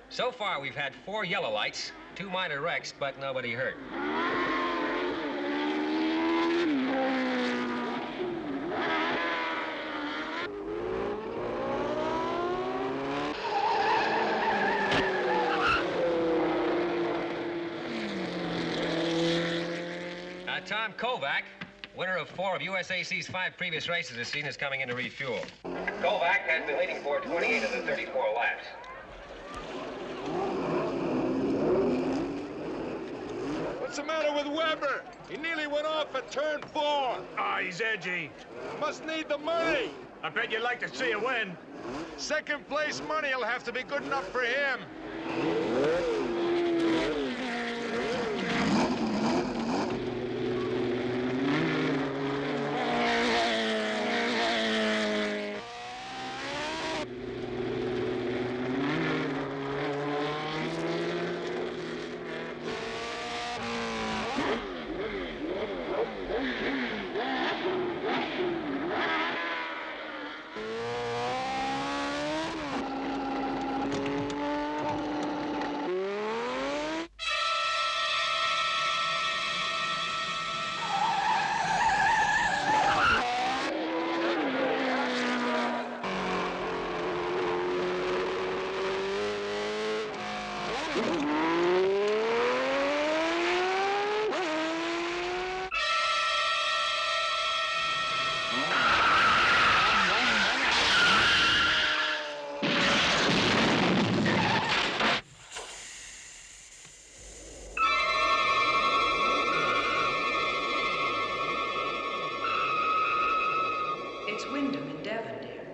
So far, we've had 4 yellow lights, 2 minor wrecks, but nobody hurt. Tom Kovac, winner of 4 of USAC's 5 previous races this season, is coming in to refuel. Kovac has been leading for 28 of the 34 laps. What's the matter with Weber? He nearly went off at turn 4. Ah, he's edgy. Must need the money. I bet you'd like to see him win. Second place money will have to be good enough for him. It's Wyndham in Devon, dear.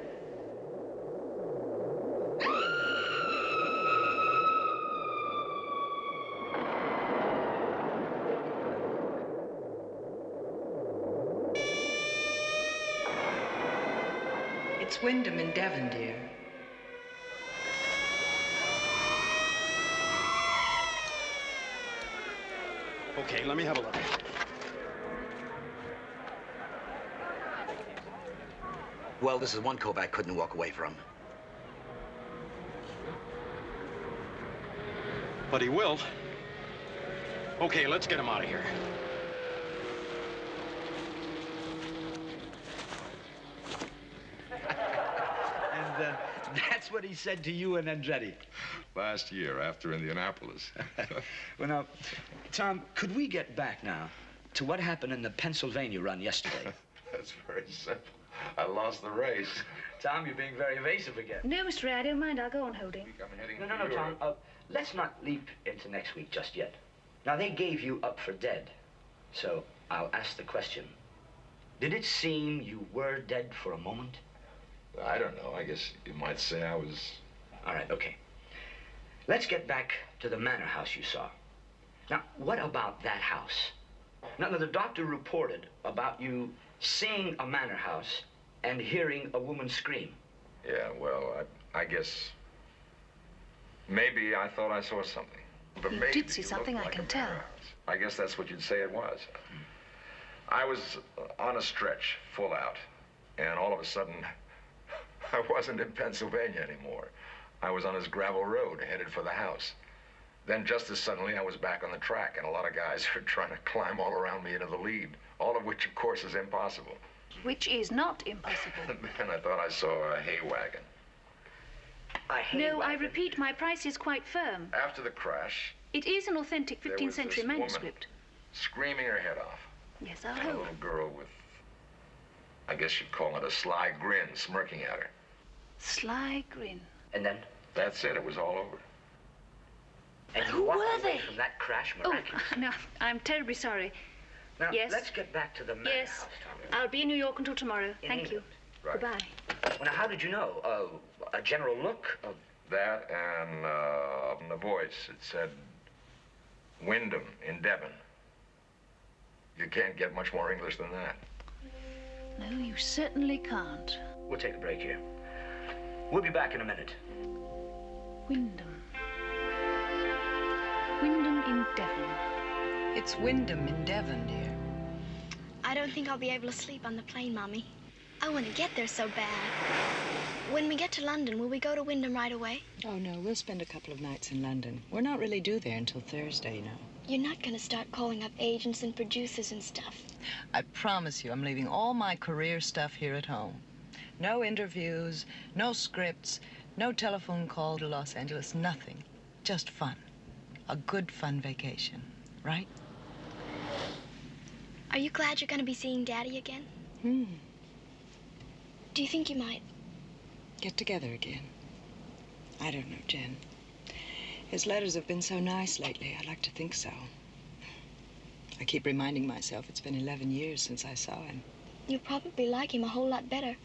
It's Wyndham in Devon, dear. Okay, let me have a look. Well, this is one Kovac couldn't walk away from. But he will. Okay, let's get him out of here. And that's what he said to you and Andretti. Last year, after Indianapolis. Well, now, Tom, could we get back now to what happened in the Pennsylvania run yesterday? That's very simple. I lost the race. Tom, you're being very evasive again. No, Mr. Ray, I don't mind. I'll go on holding. I'm heading No, to Tom. Europe. Let's not leap into next week just yet. Now, they gave you up for dead. So I'll ask the question. Did it seem you were dead for a moment? I don't know. I guess you might say I was... All right, okay. Let's get back to the manor house you saw. Now, what about that house? Now, the doctor reported about you seeing a manor house and hearing a woman scream. Yeah, well, I guess... Maybe I thought I saw something. But You maybe did see it something, looked I like can a tell. manor house. I guess that's what you'd say it was. I was on a stretch, full out. And all of a sudden, I wasn't in Pennsylvania anymore. I was on this gravel road headed for the house. Then just as suddenly I was back on the track, and a lot of guys were trying to climb all around me into the lead, all of which, of course, is impossible. Which is not impossible. And then I thought I saw a hay wagon. No, I repeat, my price is quite firm. After the crash, It is an authentic there 15th was century this woman manuscript. screaming her head off. Yes, I'll And a hold. little girl with, I guess you'd call it a sly grin, smirking at her. Sly grin. And then? That's it. It was all over. And Who you walked were away they? from that crash Oh, miraculously. no, I'm terribly sorry. Now, yes. let's get back to the manor Yes, house, Tom. I'll be in New York until tomorrow. In Thank you. England. Right. Goodbye. Well, now, how did you know? A general look? That and the voice. It said, Wyndham in Devon. You can't get much more English than that. No, you certainly can't. We'll take a break here. We'll be back in a minute. Wyndham. Wyndham in Devon. It's Wyndham in Devon, dear. I don't think I'll be able to sleep on the plane, Mommy. I want to get there so bad. When we get to London, will we go to Wyndham right away? Oh, no, we'll spend a couple of nights in London. We're not really due there until Thursday, you know. You're not going to start calling up agents and producers and stuff. I promise you, I'm leaving all my career stuff here at home. No interviews, no scripts, no telephone call to Los Angeles, nothing. Just fun. A good fun vacation, right? Are you glad you're going to be seeing Daddy again? Do you think you might? Get together again? I don't know, Jen. His letters have been so nice lately. I like to think so. I keep reminding myself it's been 11 years since I saw him. You'll probably like him a whole lot better.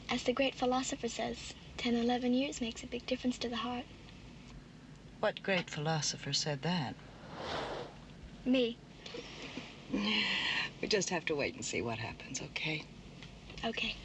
As the great philosopher says, 10, 11 years makes a big difference to the heart. What great philosopher said that? Me. We just have to wait and see what happens, okay? Okay.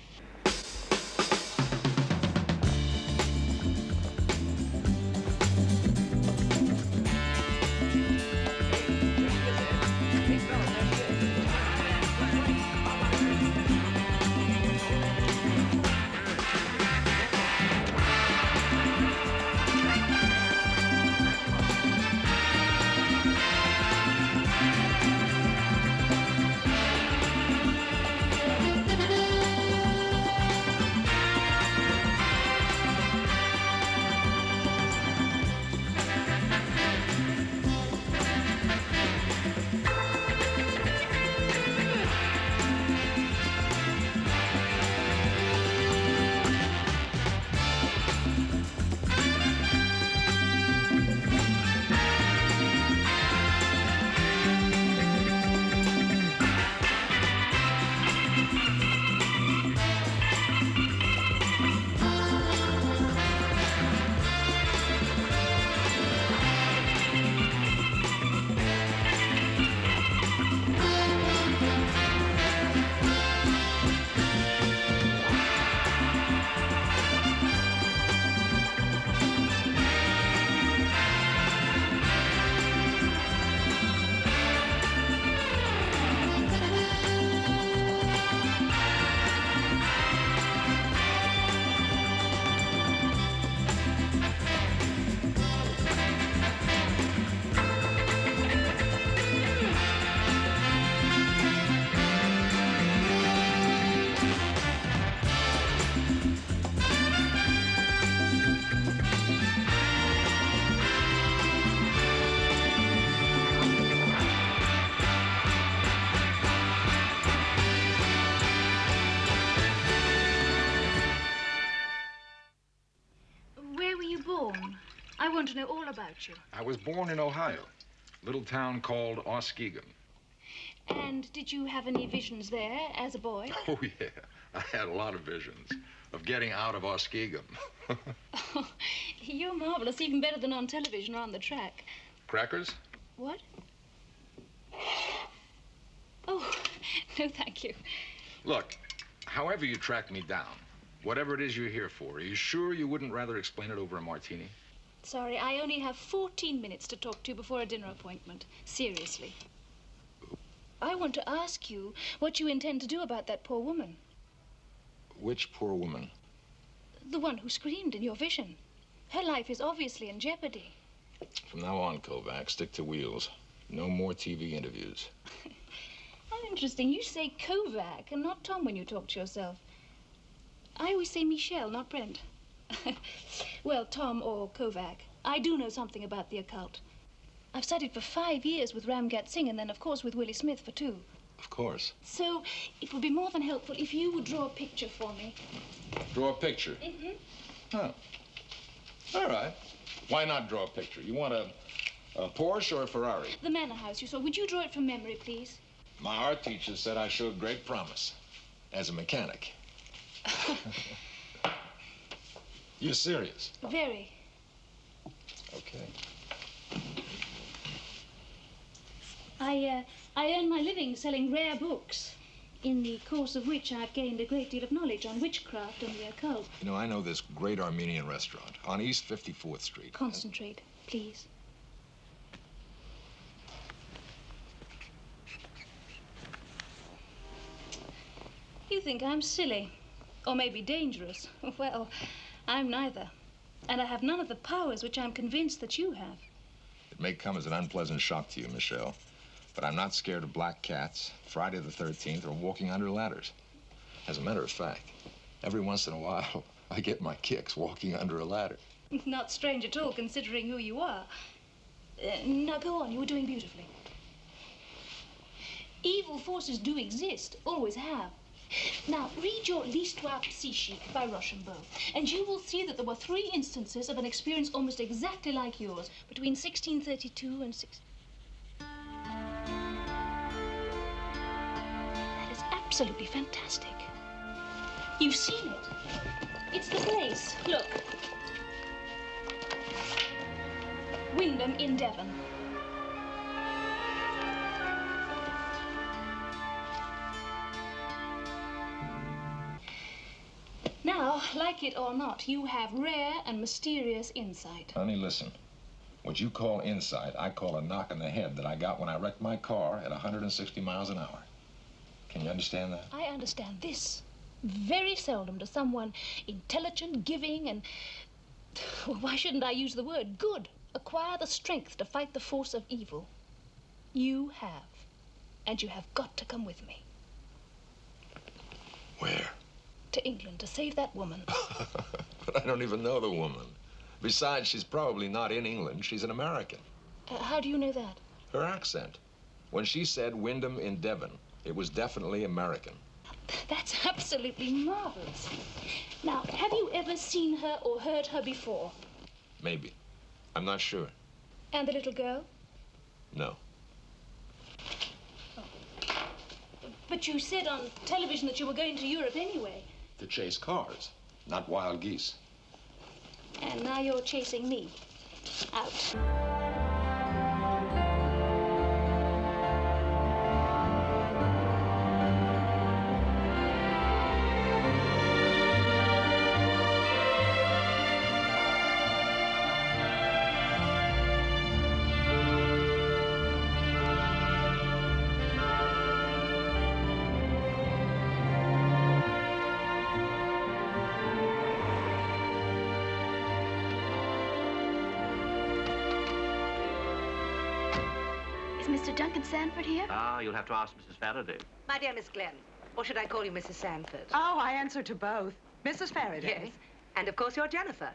I want to know all about you. I was born in Ohio, a little town called Oskegon. And did you have any visions there as a boy? Oh, yeah. I had a lot of visions of getting out of Oskegon. Oh, you're marvelous, even better than on television or on the track. Crackers? What? Oh, no, thank you. Look, however you track me down, whatever it is you're here for, are you sure you wouldn't rather explain it over a martini? Sorry, I only have 14 minutes to talk to you before a dinner appointment. Seriously. I want to ask you what you intend to do about that poor woman. Which poor woman? The one who screamed in your vision. Her life is obviously in jeopardy. From now on, Kovac, stick to wheels. No more TV interviews. How interesting. You say Kovac and not Tom when you talk to yourself. I always say Michelle, not Brent. Well, Tom or Kovac, I do know something about the occult. I've studied for 5 years with Ramgat Singh and then, of course, with Willie Smith for 2. Of course. So it would be more than helpful if you would draw a picture for me. Draw a picture? Mm-hmm. Oh. All right. Why not draw a picture? You want a Porsche or a Ferrari? The manor house you saw. Would you draw it from memory, please? My art teacher said I showed great promise as a mechanic. You're serious? Very. Okay. I earn my living selling rare books, in the course of which I've gained a great deal of knowledge on witchcraft and the occult. You know, I know this great Armenian restaurant on East 54th Street. Concentrate, please. You think I'm silly, or maybe dangerous. Well, I'm neither. And I have none of the powers which I'm convinced that you have. It may come as an unpleasant shock to you, Michelle, but I'm not scared of black cats, Friday the 13th, or walking under ladders. As a matter of fact, every once in a while, I get my kicks walking under a ladder. Not strange at all, considering who you are. Now, go on. You were doing beautifully. Evil forces do exist, always have. Now, read your L'Histoire Psychique by Rochambeau, and you will see that there were 3 instances of an experience almost exactly like yours between 1632 and 16... That is absolutely fantastic. You've seen it. It's the place. Look. Wyndham in Devon. Now, like it or not, you have rare and mysterious insight. Honey, listen. What you call insight, I call a knock in the head that I got when I wrecked my car at 160 miles an hour. Can you understand that? I understand this. Very seldom does someone intelligent, giving, and... well, why shouldn't I use the word good? Acquire the strength to fight the force of evil. You have. And you have got to come with me. Where? To England to save that woman. But I don't even know the woman. Besides, she's probably not in England. She's an American. How do you know that? Her accent. When she said Wyndham in Devon, it was definitely American. That's absolutely marvelous. Now, have you ever seen her or heard her before? Maybe. I'm not sure. And the little girl? No. But you said on television that you were going to Europe anyway. To chase cars, not wild geese. And now you're chasing me. Out. Sanford here? Ah, you'll have to ask Mrs. Faraday. My dear Miss Glenn, or should I call you Mrs. Sanford? Oh, I answer to both. Mrs. Faraday. Yes, and of course you're Jennifer.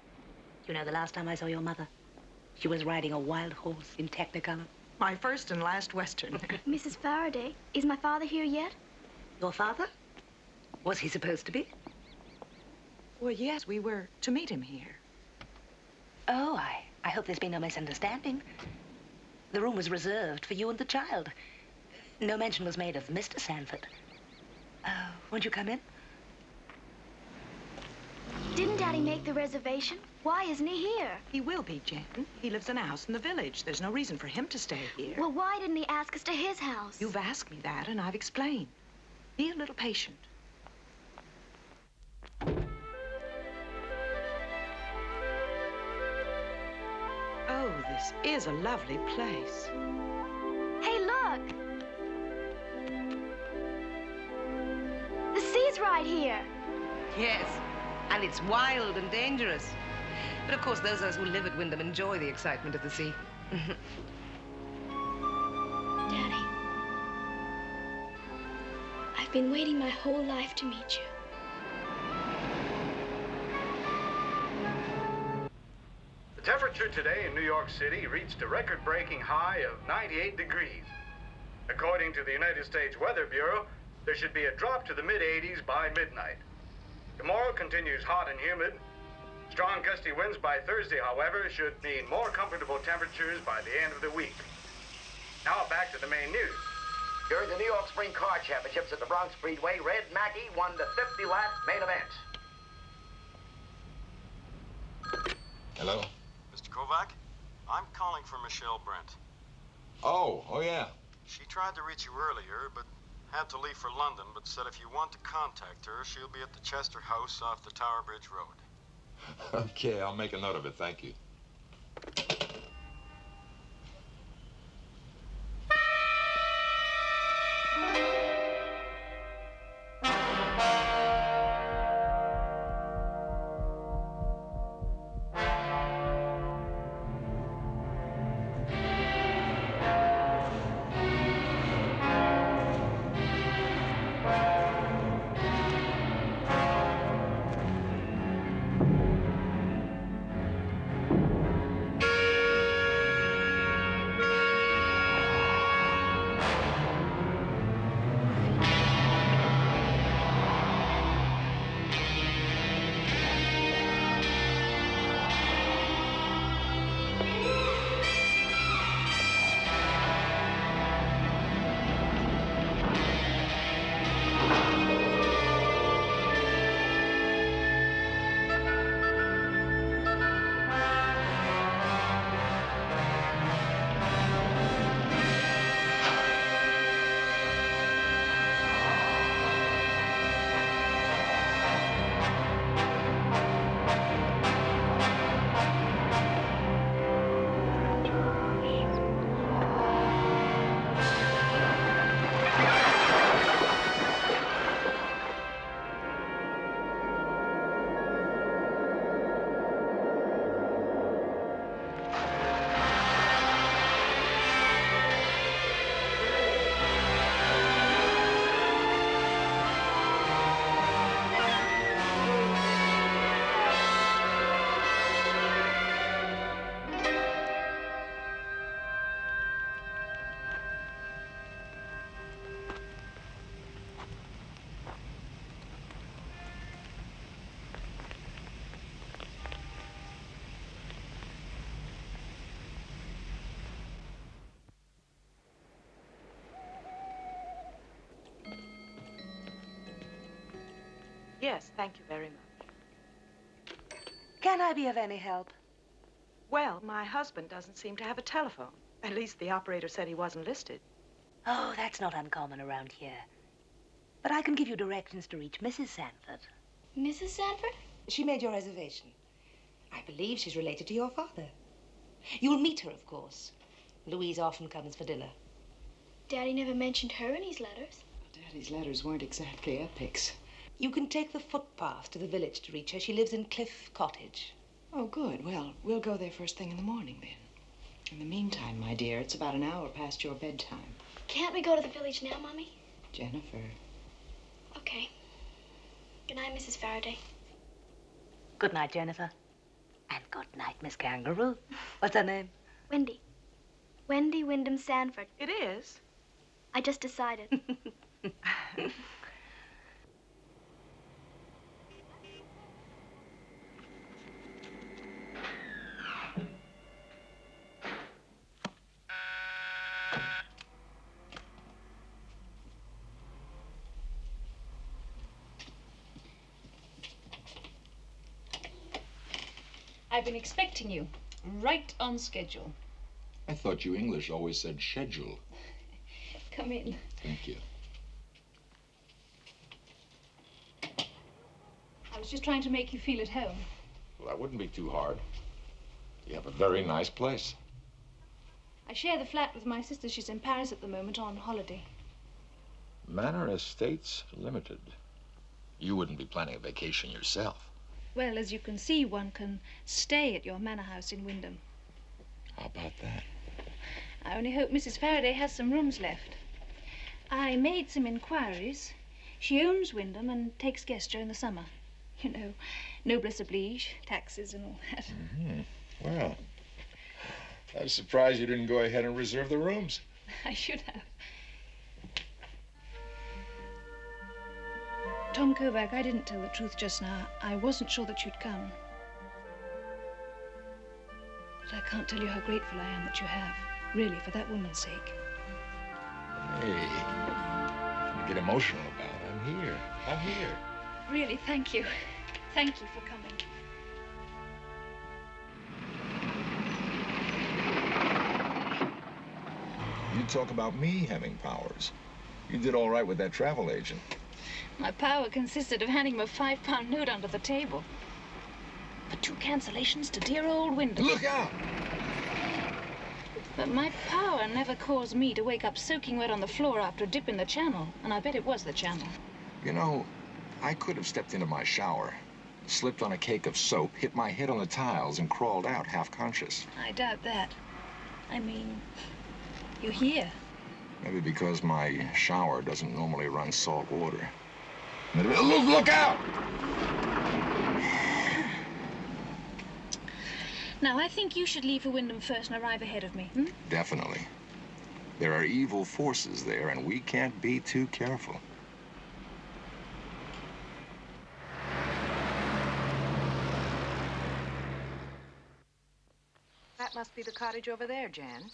You know, the last time I saw your mother, she was riding a wild horse in Technicolor. My first and last Western. Mrs. Faraday, is my father here yet? Your father? Was he supposed to be? Well, yes, we were to meet him here. Oh, I hope there's been no misunderstanding. The room was reserved for you and the child. No mention was made of Mr. Sanford. Won't you come in? Didn't Daddy make the reservation? Why isn't he here? He will be, Jen. He lives in a house in the village. There's no reason for him to stay here. Well, why didn't he ask us to his house? You've asked me that, and I've explained. Be a little patient. Oh, this is a lovely place. Hey, look! The sea's right here. Yes, and it's wild and dangerous. But of course, those of us who live at Wyndham enjoy the excitement of the sea. Daddy, I've been waiting my whole life to meet you. The temperature today in New York City reached a record-breaking high of 98 degrees. According to the United States Weather Bureau, there should be a drop to the mid-80s by midnight. Tomorrow continues hot and humid. Strong gusty winds by Thursday, however, should mean more comfortable temperatures by the end of the week. Now back to the main news. During the New York Spring Car Championships at the Bronx Speedway, Red Mackey won the 50-lap main event. Hello? Mr. Kovac, I'm calling for Michelle Brent. Oh, yeah. She tried to reach you earlier, but had to leave for London, but said if you want to contact her, she'll be at the Chester House off the Tower Bridge Road. Okay, I'll make a note of it. Thank you. Yes, thank you very much. Can I be of any help? Well, my husband doesn't seem to have a telephone. At least the operator said he wasn't listed. Oh, that's not uncommon around here. But I can give you directions to reach Mrs. Sanford. Mrs. Sanford? She made your reservation. I believe she's related to your father. You'll meet her, of course. Louise often comes for dinner. Daddy never mentioned her in his letters. Daddy's letters weren't exactly epics. You can take the footpath to the village to reach her. She lives in Cliff Cottage. Oh, good. Well, we'll go there first thing in the morning, then. In the meantime, my dear, it's about an hour past your bedtime. Can't we go to the village now, Mommy? Jennifer. Okay. Good night, Mrs. Faraday. Good night, Jennifer. And good night, Miss Kangaroo. What's her name? Wendy. Wendy Wyndham Sanford. It is? I just decided. I've been expecting you. Right on schedule. I thought you English always said schedule. Come in. Thank you. I was just trying to make you feel at home. Well, that wouldn't be too hard. You have a very nice place. I share the flat with my sister. She's in Paris at the moment on holiday. Manor Estates Limited. You wouldn't be planning a vacation yourself. Well, as you can see, one can stay at your manor house in Wyndham. How about that? I only hope Mrs. Faraday has some rooms left. I made some inquiries. She owns Wyndham and takes guests during the summer. You know, noblesse oblige, taxes and all that. Mm-hmm. Well, I was surprised you didn't go ahead and reserve the rooms. I should have. Tom Kovac, I didn't tell the truth just now. I wasn't sure that you'd come. But I can't tell you how grateful I am that you have. Really, for that woman's sake. Hey, don't get emotional about it. I'm here. I'm here. Really, thank you. Thank you for coming. You talk about me having powers. You did all right with that travel agent. My power consisted of handing him a £5 note under the table. For 2 cancellations to dear old Wyndham. Look out! But my power never caused me to wake up soaking wet on the floor after a dip in the channel. And I bet it was the channel. You know, I could have stepped into my shower, slipped on a cake of soap, hit my head on the tiles, and crawled out half-conscious. I doubt that. I mean, you're here. Maybe because my shower doesn't normally run salt water. Look out! Now, I think you should leave for Wyndham first and arrive ahead of me. Definitely. There are evil forces there, and we can't be too careful. That must be the cottage over there, Jan.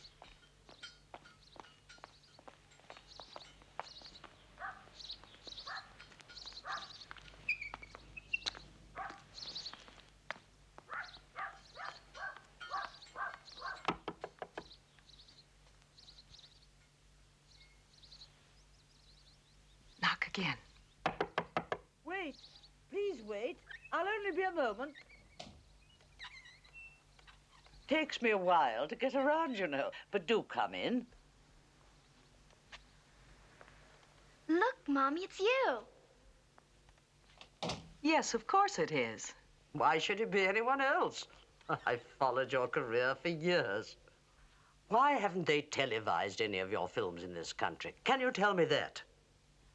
Knock again. Wait. Please wait. I'll only be a moment. Takes me a while to get around, you know. But do come in. Look, Mommy, it's you. Yes, of course it is. Why should it be anyone else? I've followed your career for years. Why haven't they televised any of your films in this country? Can you tell me that?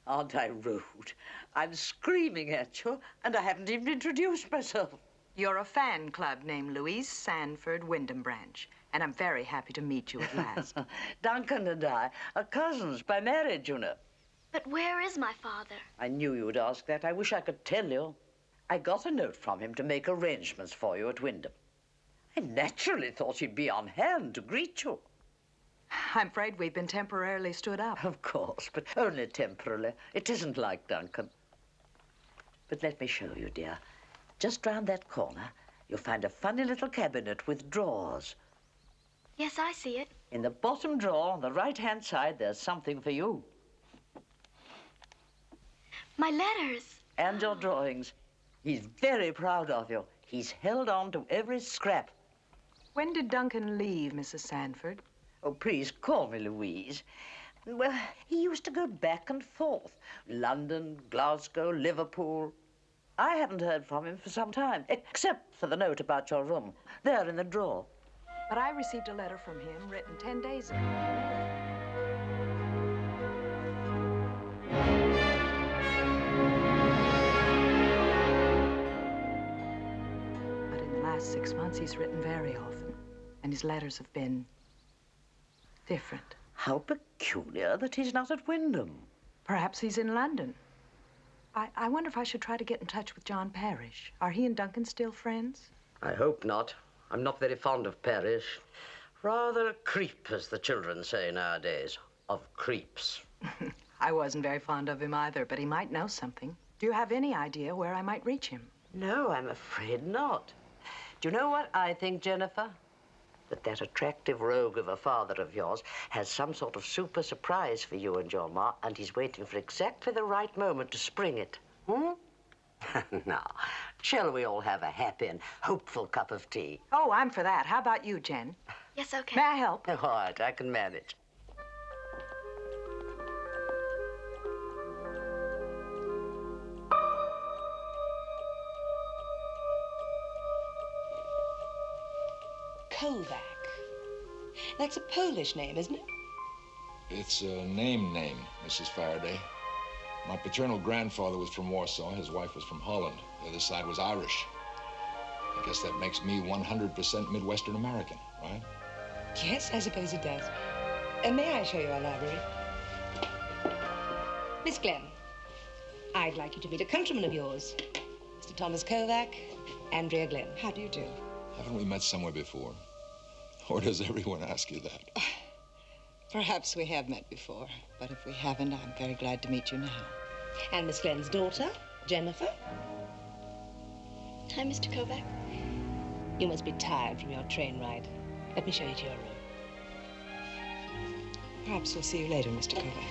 Aren't I rude? I'm screaming at you, and I haven't even introduced myself. You're a fan club named Louise Sanford Wyndham Branch, and I'm very happy to meet you at last. Duncan and I are cousins by marriage, you know. But where is my father? I knew you would ask that. I wish I could tell you. I got a note from him to make arrangements for you at Wyndham. I naturally thought he'd be on hand to greet you. I'm afraid we've been temporarily stood up. Of course, but only temporarily. It isn't like Duncan. But let me show you, dear. Just round that corner, you'll find a funny little cabinet with drawers. Yes, I see it. In the bottom drawer on the right-hand side, there's something for you. My letters. And your drawings. He's very proud of you. He's held on to every scrap. When did Duncan leave, Mrs. Sanford? Oh, please call me Louise. Well, he used to go back and forth. London, Glasgow, Liverpool. I haven't heard from him for some time, except for the note about your room, there in the drawer. But I received a letter from him written 10 days ago. But in the last 6 months, he's written very often. And his letters have been different. How peculiar that he's not at Wyndham. Perhaps he's in London. I wonder if I should try to get in touch with John Parrish. Are he and Duncan still friends? I hope not. I'm not very fond of Parrish. Rather a creep, as the children say nowadays. Of creeps. I wasn't very fond of him either, but he might know something. Do you have any idea where I might reach him? No, I'm afraid not. Do you know what I think, Jennifer? That attractive rogue of a father of yours has some sort of super surprise for you and your ma, and he's waiting for exactly the right moment to spring it. Now, shall we all have a happy and hopeful cup of tea? Oh, I'm for that. How about you, Jen? Yes, okay. May I help? All right, I can manage. Kovac. That's a Polish name, isn't it? It's a name, Mrs. Faraday. My paternal grandfather was from Warsaw. His wife was from Holland. The other side was Irish. I guess that makes me 100% Midwestern American, right? Yes, I suppose it does. May I show you our library? Miss Glenn, I'd like you to meet a countryman of yours, Mr. Thomas Kovac, Andrea Glenn. How do you do? Haven't we met somewhere before? Or does everyone ask you that? Perhaps we have met before, but if we haven't, I'm very glad to meet you now. And Miss Glenn's daughter, Jennifer. Hi, Mr. Kovac. You must be tired from your train ride. Let me show you to your room. Perhaps we'll see you later, Mr. Kovac.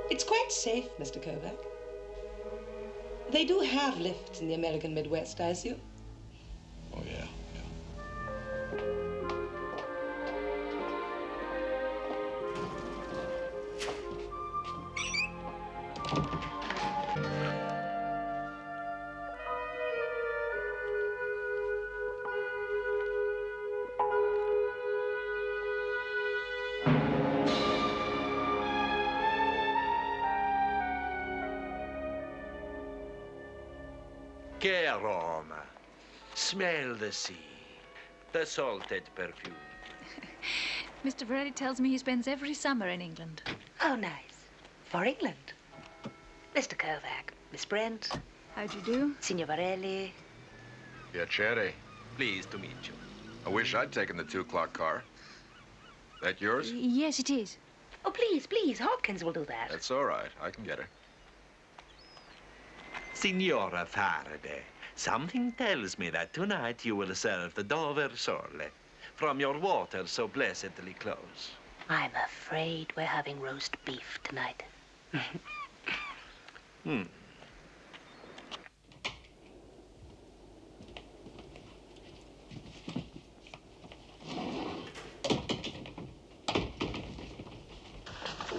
It's quite safe, Mr. Kovac. They do have lifts in the American Midwest, I assume. Oh, yeah. Che aroma. Smell the sea. The salted perfume. Mr. Veredi tells me he spends every summer in England. Oh, nice. For England. Mr. Kovac, Miss Brent. How do you do? Signor Varelli. Piacere. Pleased to meet you. I wish I'd taken the 2 o'clock car. That yours? Yes, it is. Oh, please, please, Hopkins will do that. That's all right. I can get her. Signora Faraday, something tells me that tonight you will serve the Dover sole from your water so blessedly close. I'm afraid we're having roast beef tonight. The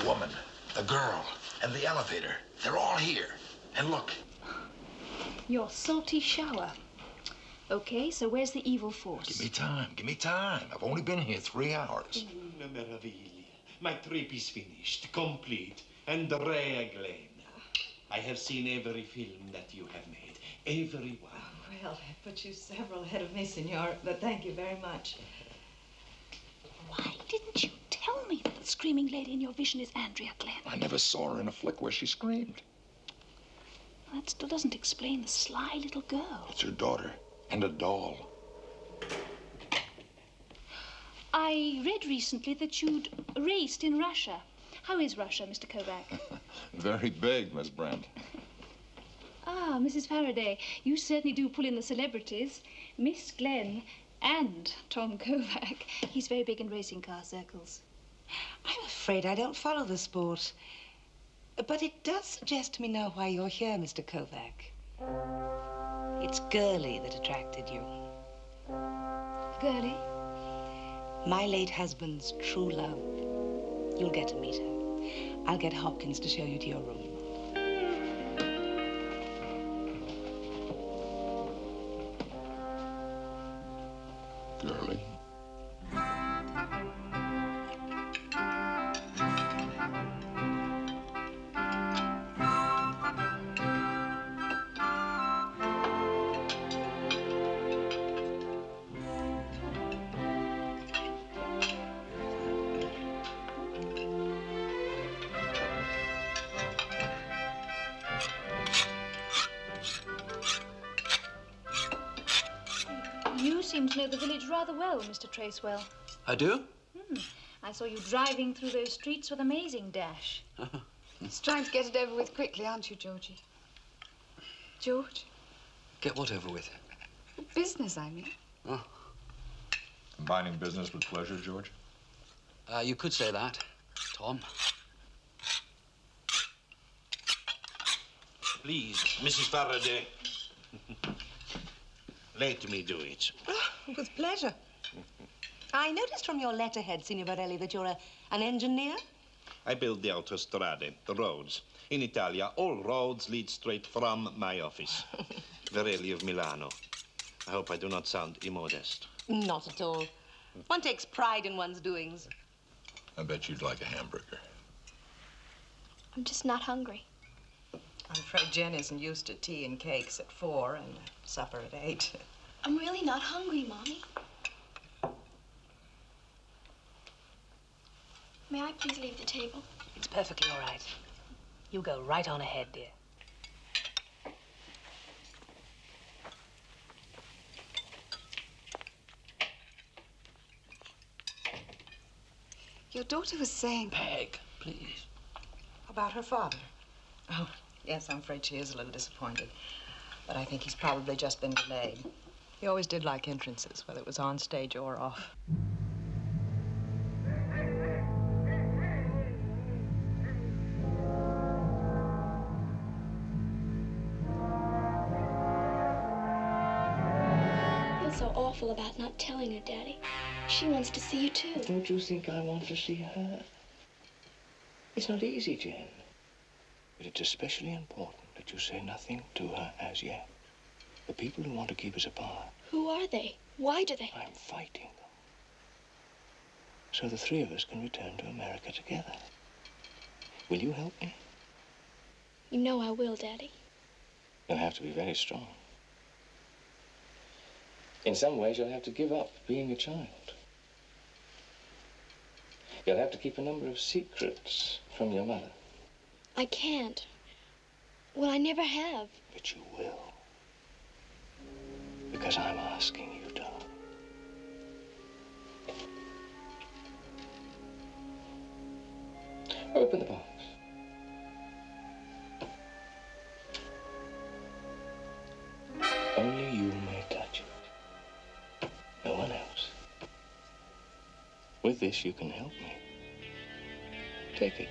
woman, the girl, and the elevator. They're all here. And look. Your salty shower. Okay, so where's the evil force? Give me time. Give me time. I've only been here 3 hours. Una meraviglia. My trip is finished, complete, Andrea Glenn. I have seen every film that you have made. Every one. Well, I put you several ahead of me, Senor, but thank you very much. Why didn't you tell me that the screaming lady in your vision is Andrea Glenn? I never saw her in a flick where she screamed. that still doesn't explain the sly little girl. It's her daughter and a doll. I read recently that you'd raced in Russia. How is Russia, Mr. Kovac? Very big, Miss Brent. Ah, Mrs. Faraday, you certainly do pull in the celebrities. Miss Glenn and Tom Kovac. He's very big in racing car circles. I'm afraid I don't follow the sport. But it does suggest to me now why you're here, Mr. Kovac. It's Gurley that attracted you. Gurley? My late husband's true love. You'll get to meet her. I'll get Hopkins to show you to your room. Gurley. You seem to know the village rather well, Mr. Tracewell. I do? I saw you driving through those streets with amazing dash. Just trying to get it over with quickly, aren't you, Georgie? George? Get what over with? Business, I mean. Oh. Combining business with pleasure, George? You could say that, Tom. Please, Mrs. Faraday. Let me do it. Oh, with pleasure. I noticed from your letterhead, Signor Varelli, that you're an engineer. I build the autostrade, the roads. In Italia, all roads lead straight from my office. Varelli of Milano. I hope I do not sound immodest. Not at all. One takes pride in one's doings. I bet you'd like a hamburger. I'm just not hungry. I'm afraid Jen isn't used to tea and cakes at 4 and supper at 8. I'm really not hungry, Mommy. May I please leave the table? It's perfectly all right. You go right on ahead, dear. Your daughter was saying... Peg, please. About her father. Oh, yes, I'm afraid she is a little disappointed. But I think he's probably just been delayed. He always did like entrances, whether it was on stage or off. I feel so awful about not telling her, Daddy. She wants to see you, too. Don't you think I want to see her? It's not easy, Jen. But it's especially important that you say nothing to her as yet. The people who want to keep us apart. Who are they? Why do they? I'm fighting them. So the three of us can return to America together. Will you help me? You know I will, Daddy. You'll have to be very strong. In some ways, you'll have to give up being a child. You'll have to keep a number of secrets from your mother. I can't. Well, I never have. But you will. Because I'm asking you, darling. Open the box. Only you may touch it. No one else. With this, you can help me. Take it.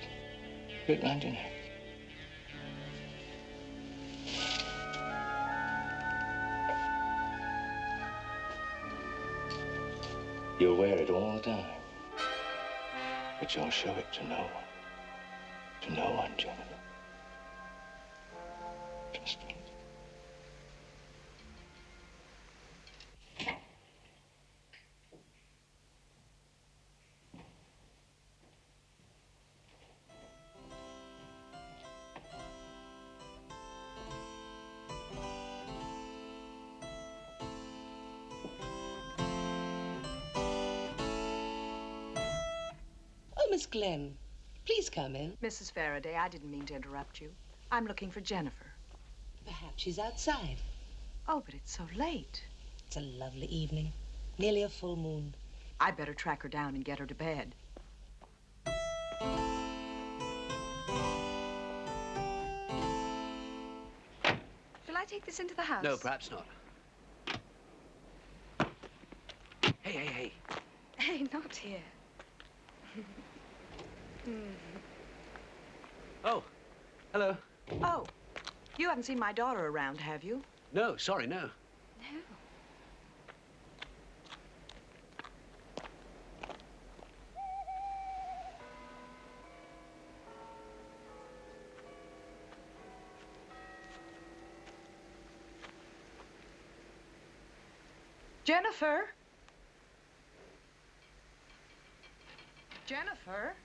Put it round your neck. You'll wear it all the time. But you'll show it to no one. To no one, Jennifer. Trust me. Oh, Miss Glenn, please come in. Mrs. Faraday, I didn't mean to interrupt you. I'm looking for Jennifer. Perhaps she's outside. Oh, but it's so late. It's a lovely evening. Nearly a full moon. I better track her down and get her to bed. Shall I take this into the house? No, perhaps not. Hey, hey, hey. Hey, not here. Oh, hello. Oh, you haven't seen my daughter around, have you? No, sorry, no. No. Jennifer? Jennifer?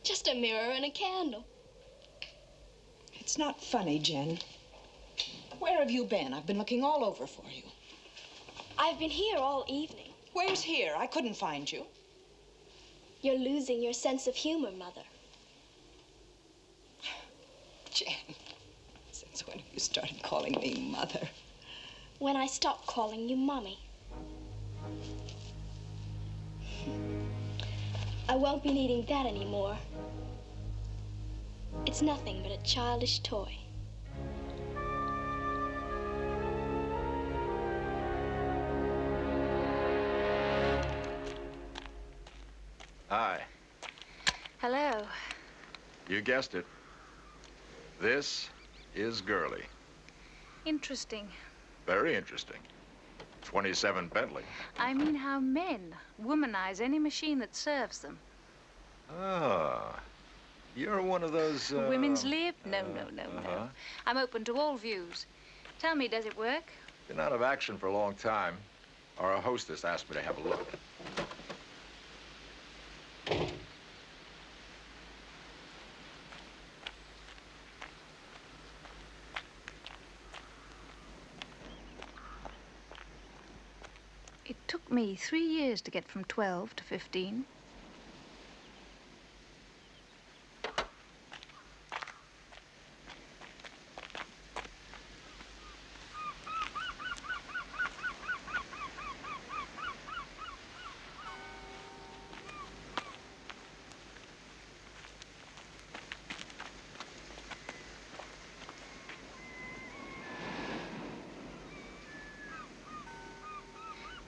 Just a mirror and a candle. It's not funny, Jen. Where have you been? I've been looking all over for you. I've been here all evening. Where's here? I couldn't find you. You're losing your sense of humor, Mother. Jen, since when have you started calling me Mother? When I stopped calling you Mommy. I won't be needing that anymore. It's nothing but a childish toy. Hi. Hello. You guessed it. This is Gurley. Interesting. Very interesting. 27 Bentley. I mean how men womanize any machine that serves them. Ah. You're one of those, Women's lib? No, no. I'm open to all views. Tell me, does it work? Been out of action for a long time. Our hostess asked me to have a look. It took me 3 years to get from 12 to 15.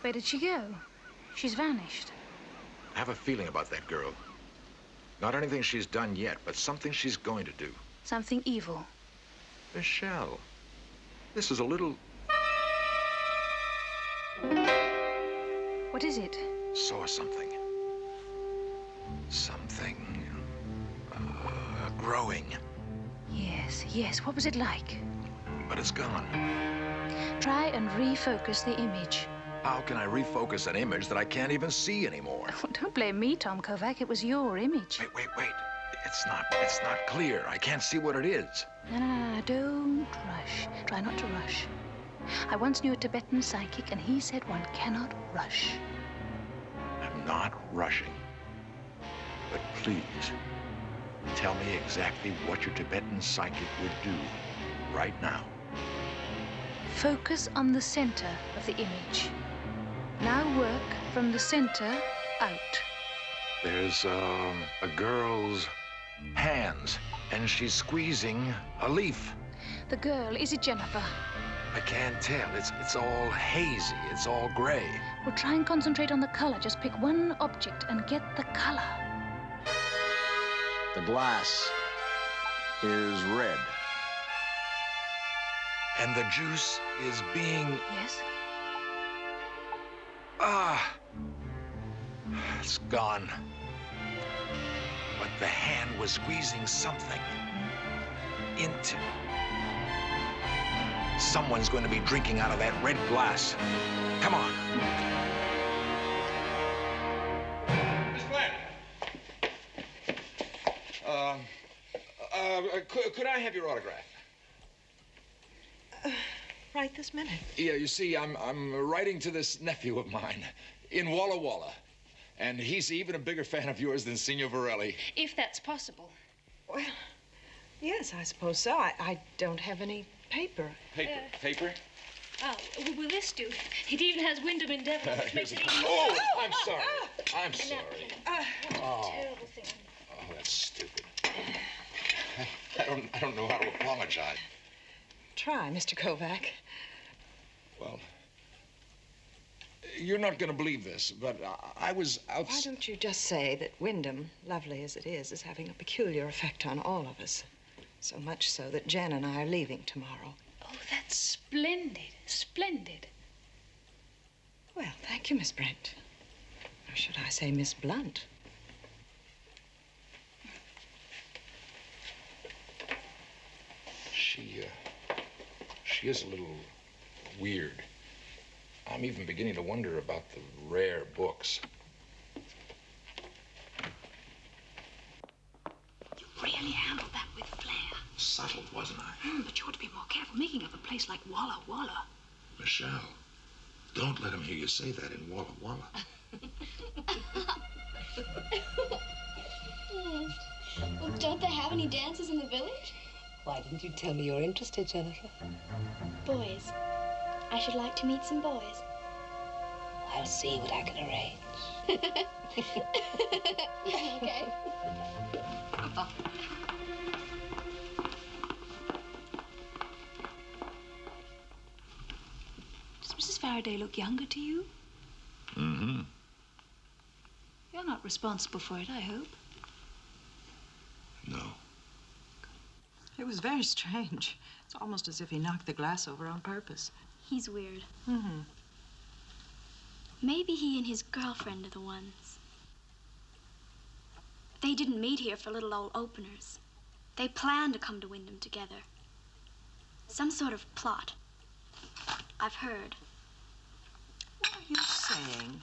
Where did she go? She's vanished. I have a feeling about that girl. Not anything she's done yet, but something she's going to do. Something evil. Michelle, this is a little... What is it? Saw something. Something... growing. Yes. What was it like? But it's gone. Try and refocus the image. How can I refocus an image that I can't even see anymore? Oh, don't blame me, Tom Kovac. It was your image. Wait. It's not clear. I can't see what it is. No. Don't rush. Try not to rush. I once knew a Tibetan psychic, and he said one cannot rush. I'm not rushing. But please, tell me exactly what your Tibetan psychic would do right now. Focus on the center of the image. Now work from the center out. There's a girl's hands, and she's squeezing a leaf. The girl, is it Jennifer? I can't tell. It's all hazy. It's all gray. Well, try and concentrate on the color. Just pick one object and get the color. The glass is red. And the juice is being... Yes? Ah, it's gone. But the hand was squeezing something into... Someone's going to be drinking out of that red glass. Come on. Miss Black. Could I have your autograph? Right this minute. Yeah, you see, I'm writing to this nephew of mine in Walla Walla. And he's even a bigger fan of yours than Signor Varelli. If that's possible. Well, yes, I suppose so. I don't have any paper. Paper? Oh, will this do? It even has Wyndham in Devon. Oh, I'm sorry. I'm sorry. Oh. Terrible thing. Oh, that's stupid. I don't know how to apologize. Try, Mr. Kovac. Well, you're not going to believe this, but I was out... Why don't you just say that Wyndham, lovely as it is having a peculiar effect on all of us. So much so that Jen and I are leaving tomorrow. Oh, that's splendid. Splendid. Well, thank you, Miss Brent. Or should I say Miss Blunt? She is a little weird. I'm even beginning to wonder about the rare books. You really handled that with flair. Subtle, wasn't I? But you ought to be more careful making up a place like Walla Walla. Michelle, don't let him hear you say that in Walla Walla. Well, don't they have any dances in the village? Why didn't you tell me you're interested, Jennifer? Boys. I should like to meet some boys. I'll see what I can arrange. Okay. Does Mrs. Faraday look younger to you? Mm-hmm. You're not responsible for it, I hope. No. It was very strange. It's almost as if he knocked the glass over on purpose. He's weird. Mm-hmm. Maybe he and his girlfriend are the ones. They didn't meet here for little old openers. They planned to come to Wyndham together. Some sort of plot. I've heard. What are you saying?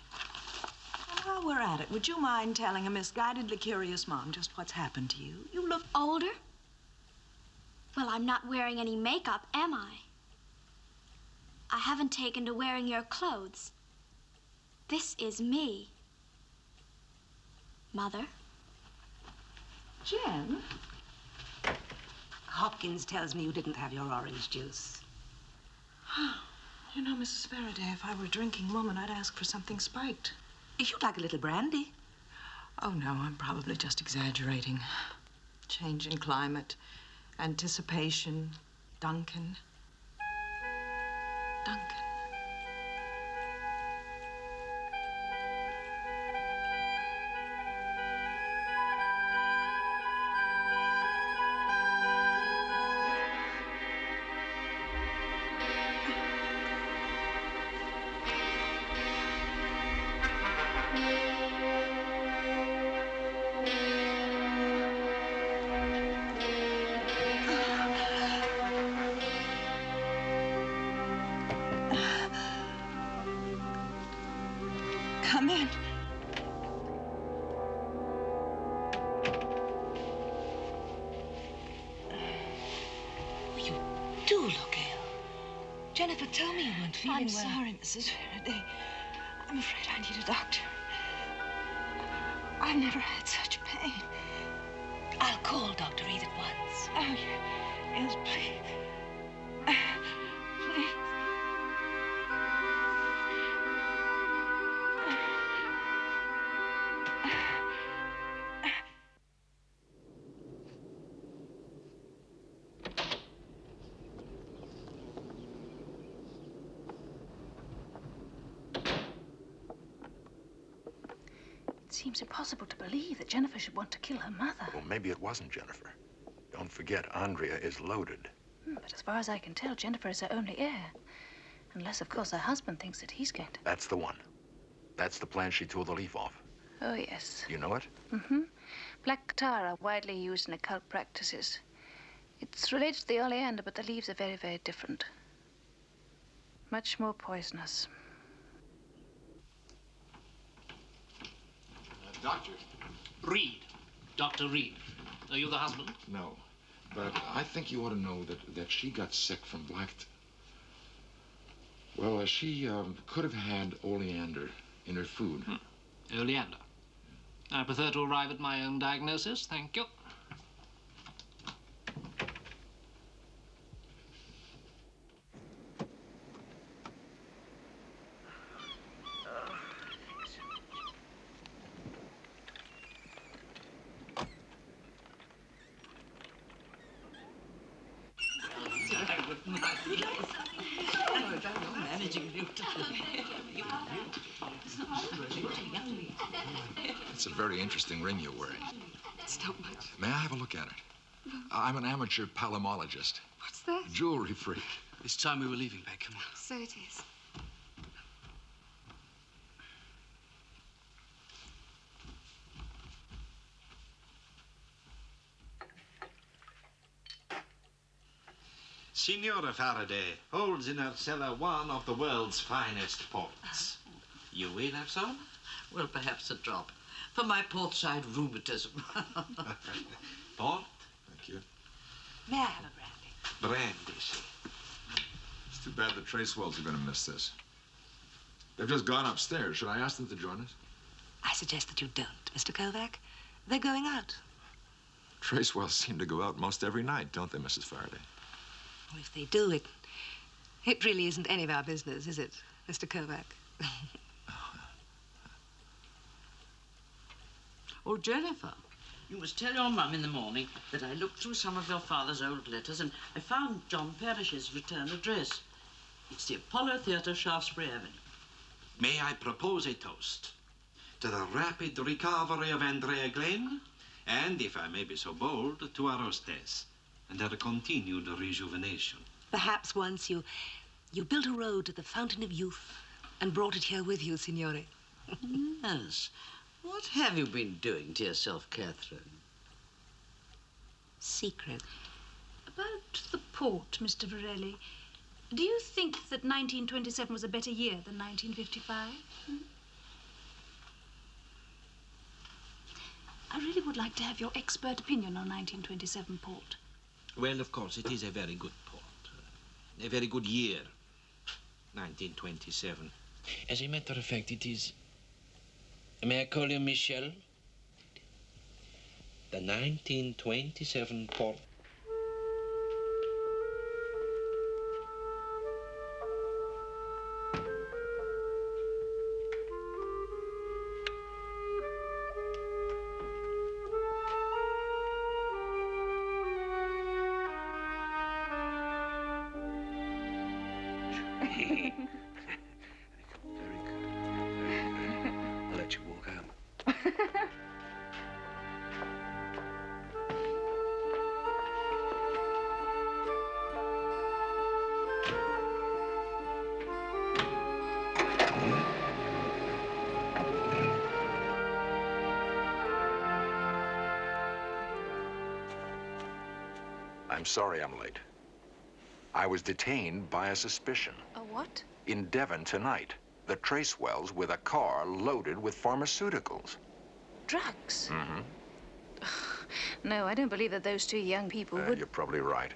Well, while we're at it, would you mind telling a misguidedly curious mom just what's happened to you? You look... Older? Well, I'm not wearing any makeup, am I? I haven't taken to wearing your clothes. This is me. Mother? Jen? Hopkins tells me you didn't have your orange juice. You know, Mrs. Faraday, if I were a drinking woman, I'd ask for something spiked. You'd like a little brandy. Oh, no, I'm probably just exaggerating. Change in climate, anticipation, Duncan. Duncan. Come in. You do look ill. Jennifer, tell me you weren't feeling I'm well. sorry, Mrs. Faraday. I'm afraid I need a doctor. I've never had such pain. I'll call Dr. Reed at once. Oh, yes, please. Please. It seems impossible to believe that Jennifer should want to kill her mother. Well, maybe it wasn't Jennifer. Don't forget, Andrea is loaded. But as far as I can tell, Jennifer is her only heir. Unless, of course, her husband thinks that he's going to... That's the one. That's the plant she tore the leaf off. Oh, yes. You know it? Mm-hmm. Black tar are widely used in occult practices. It's related to the oleander, but the leaves are very, very different. Much more poisonous. Doctor. Reed. Dr. Reed. Are you the husband? No. But I think you ought to know that she got sick from black... Well, she could have had oleander in her food. Oleander. I prefer to arrive at my own diagnosis. Thank you. It's a very interesting ring you're wearing. It's not much. May I have a look at it? I'm an amateur palmologist. What's that? Jewelry freak. It's time we were leaving, Beck. Come on. So it is. Signora Faraday holds in her cellar one of the world's finest ports. You will have some? Well, perhaps a drop. For my port-side rheumatism. Port? Thank you. May I have a brandy? Brandy, see. It's too bad the Tracewells are going to miss this. They've just gone upstairs. Should I ask them to join us? I suggest that you don't, Mr. Kovac. They're going out. Tracewells seem to go out most every night, don't they, Mrs. Faraday? Well, if they do, it really isn't any of our business, is it, Mr. Kovac? Oh, Jennifer, you must tell your mum in the morning that I looked through some of your father's old letters and I found John Parrish's return address. It's the Apollo Theatre, Shaftesbury Avenue. May I propose a toast to the rapid recovery of Andrea Glenn, and, if I may be so bold, to our hostess and her continued rejuvenation. Perhaps once you built a road to the Fountain of Youth and brought it here with you, Signore. Yes. What have you been doing to yourself, Catherine? Secret. About the port, Mr. Varelli. Do you think that 1927 was a better year than 1955? I really would like to have your expert opinion on 1927 port. Well, of course, it is a very good port. A very good year, 1927. As a matter of fact, it is... May I call you Michel? The 1927 port. I'll let you walk home. I'm sorry I'm late. I was detained by a suspicion. A what? In Devon tonight, the Tracewells with a car loaded with pharmaceuticals. Drugs? Mm-hmm. No, I don't believe that those two young people would... You're probably right.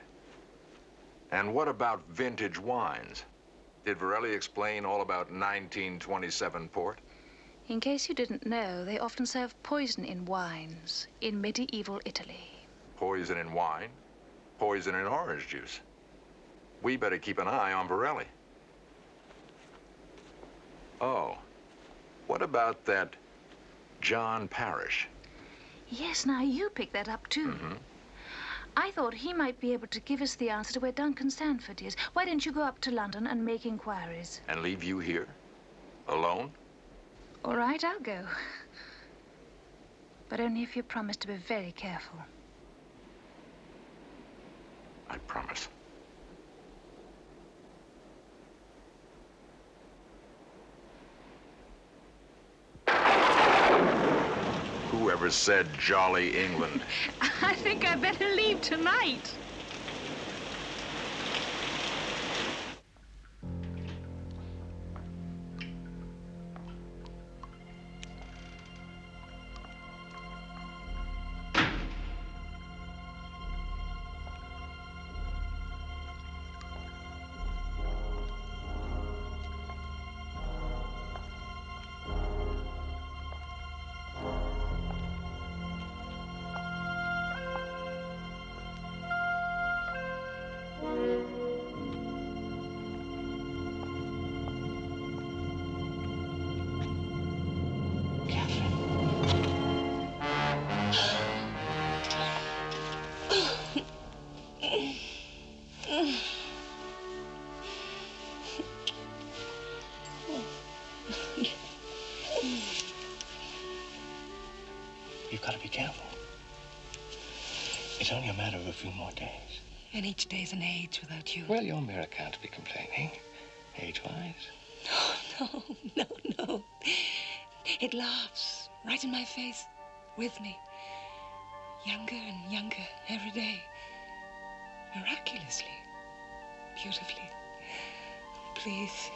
And what about vintage wines? Did Varelli explain all about 1927 port? In case you didn't know, they often serve poison in wines in medieval Italy. Poison in wine? Poison in orange juice? We better keep an eye on Varelli. Oh, what about that John Parrish? Yes, now you picked that up, too. Mm-hmm. I thought he might be able to give us the answer to where Duncan Stanford is. Why don't you go up to London and make inquiries? And leave you here? Alone? All right, I'll go. But only if you promise to be very careful. I promise. ever said jolly England. I think I better leave tonight. You've got to be careful. It's only a matter of a few more days. And each day's an age without you. Well, your mirror can't be complaining, age-wise. No. It laughs right in my face, with me. Younger and younger every day. Miraculously. Beautifully. Please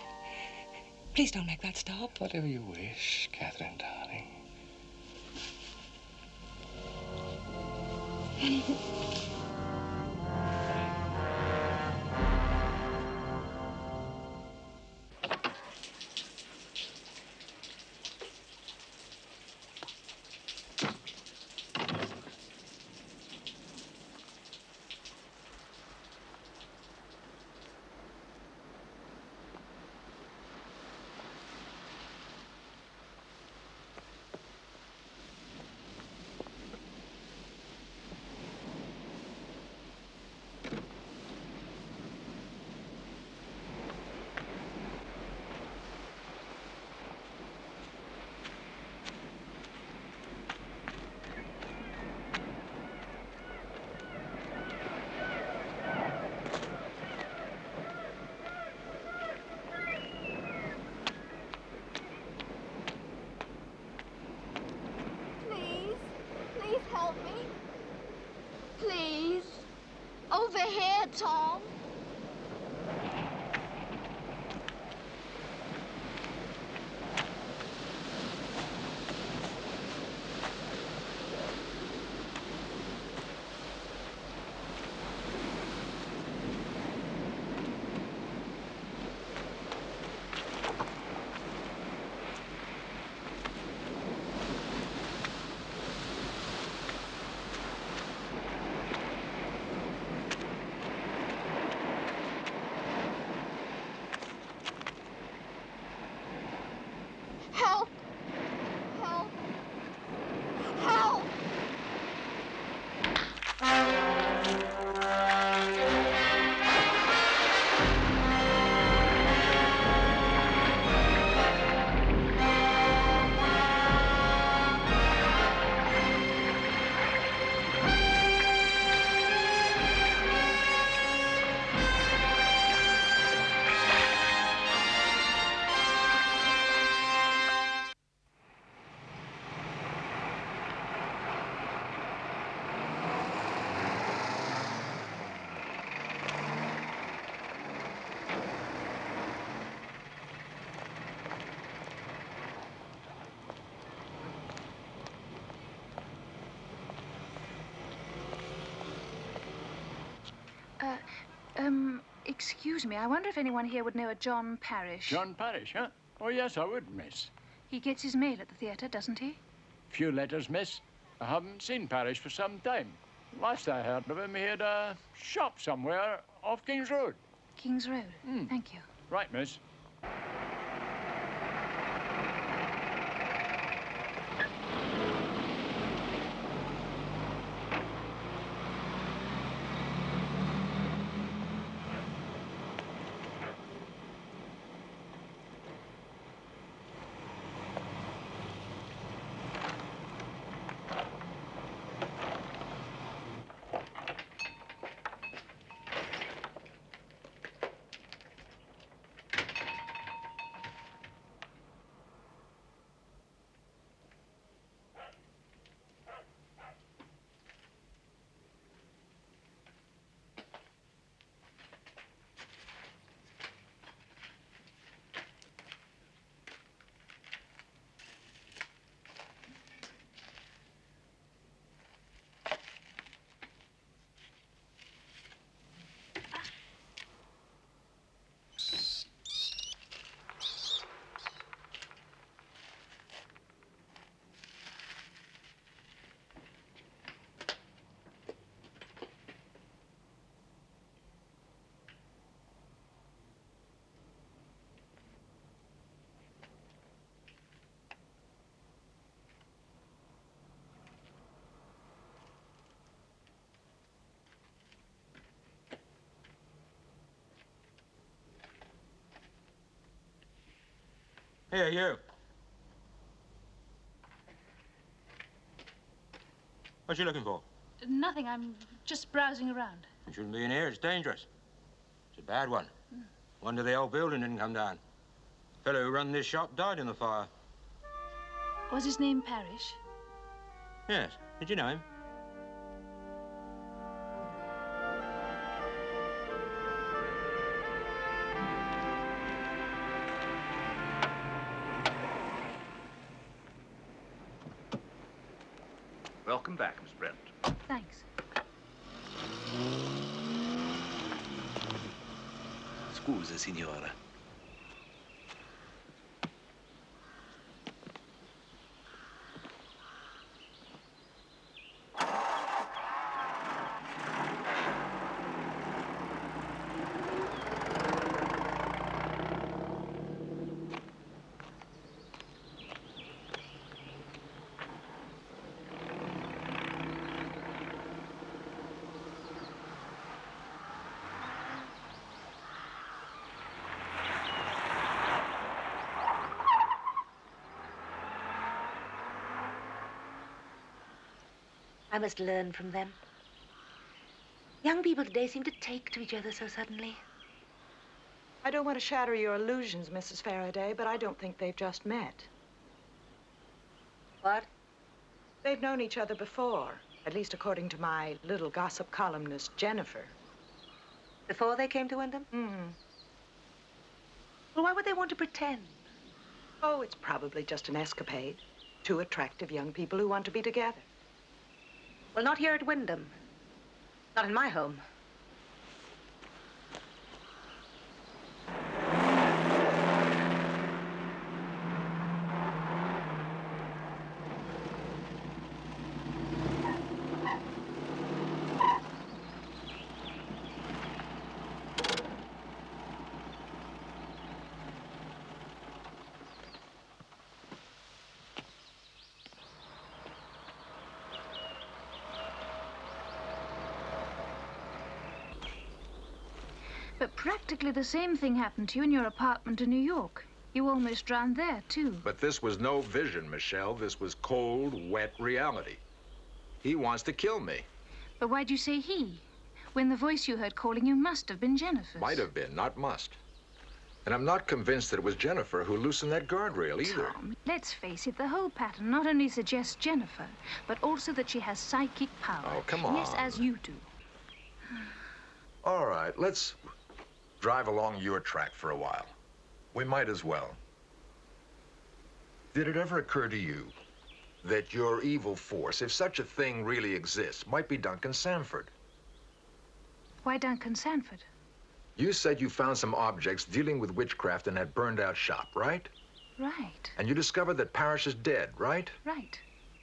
don't make that stop. Whatever you wish, Catherine, darling. Please help me. Please. Over here, Tom. Help! Help! Help! Excuse me, I wonder if anyone here would know a John Parrish. John Parrish, huh? Oh, yes, I would, miss. He gets his mail at the theatre, doesn't he? Few letters, miss. I haven't seen Parrish for some time. Last I heard of him, he had a shop somewhere off King's Road. King's Road? Thank you. Right, miss. Here, you. What you looking for? Nothing. I'm just browsing around. You shouldn't be in here. It's dangerous. It's a bad one. Wonder the old building didn't come down. The fellow who run this shop died in the fire. Was his name Parrish? Yes. Did you know him? Welcome back, Miss Brent. Thanks. Scusa, signora. I must learn from them. Young people today seem to take to each other so suddenly. I don't want to shatter your illusions, Mrs. Faraday, but I don't think they've just met. What? They've known each other before, at least according to my little gossip columnist, Jennifer. Before they came to Wyndham? Mm-hmm. Well, why would they want to pretend? Oh, it's probably just an escapade. Two attractive young people who want to be together. Well, not here at Wyndham. Not in my home. But practically the same thing happened to you in your apartment in New York. You almost drowned there, too. But this was no vision, Michelle. This was cold, wet reality. He wants to kill me. But why'd you say he? When the voice you heard calling you must have been Jennifer's. Might have been, not must. And I'm not convinced that it was Jennifer who loosened that guardrail either. Tom, let's face it, the whole pattern not only suggests Jennifer, but also that she has psychic power. Oh, come on. Yes, as you do. All right, let's drive along your track for a while. We might as well. Did it ever occur to you that your evil force, if such a thing really exists, might be Duncan Sanford? Why Duncan Sanford? You said you found some objects dealing with witchcraft in that burned-out shop, right? Right. And you discovered that Parrish is dead, right? Right.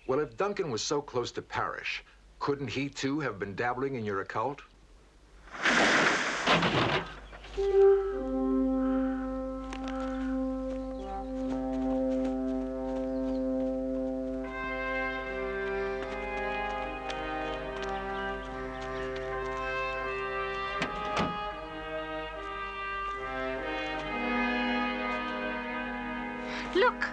Well, if Duncan was so close to Parrish, couldn't he, too, have been dabbling in your occult? Look!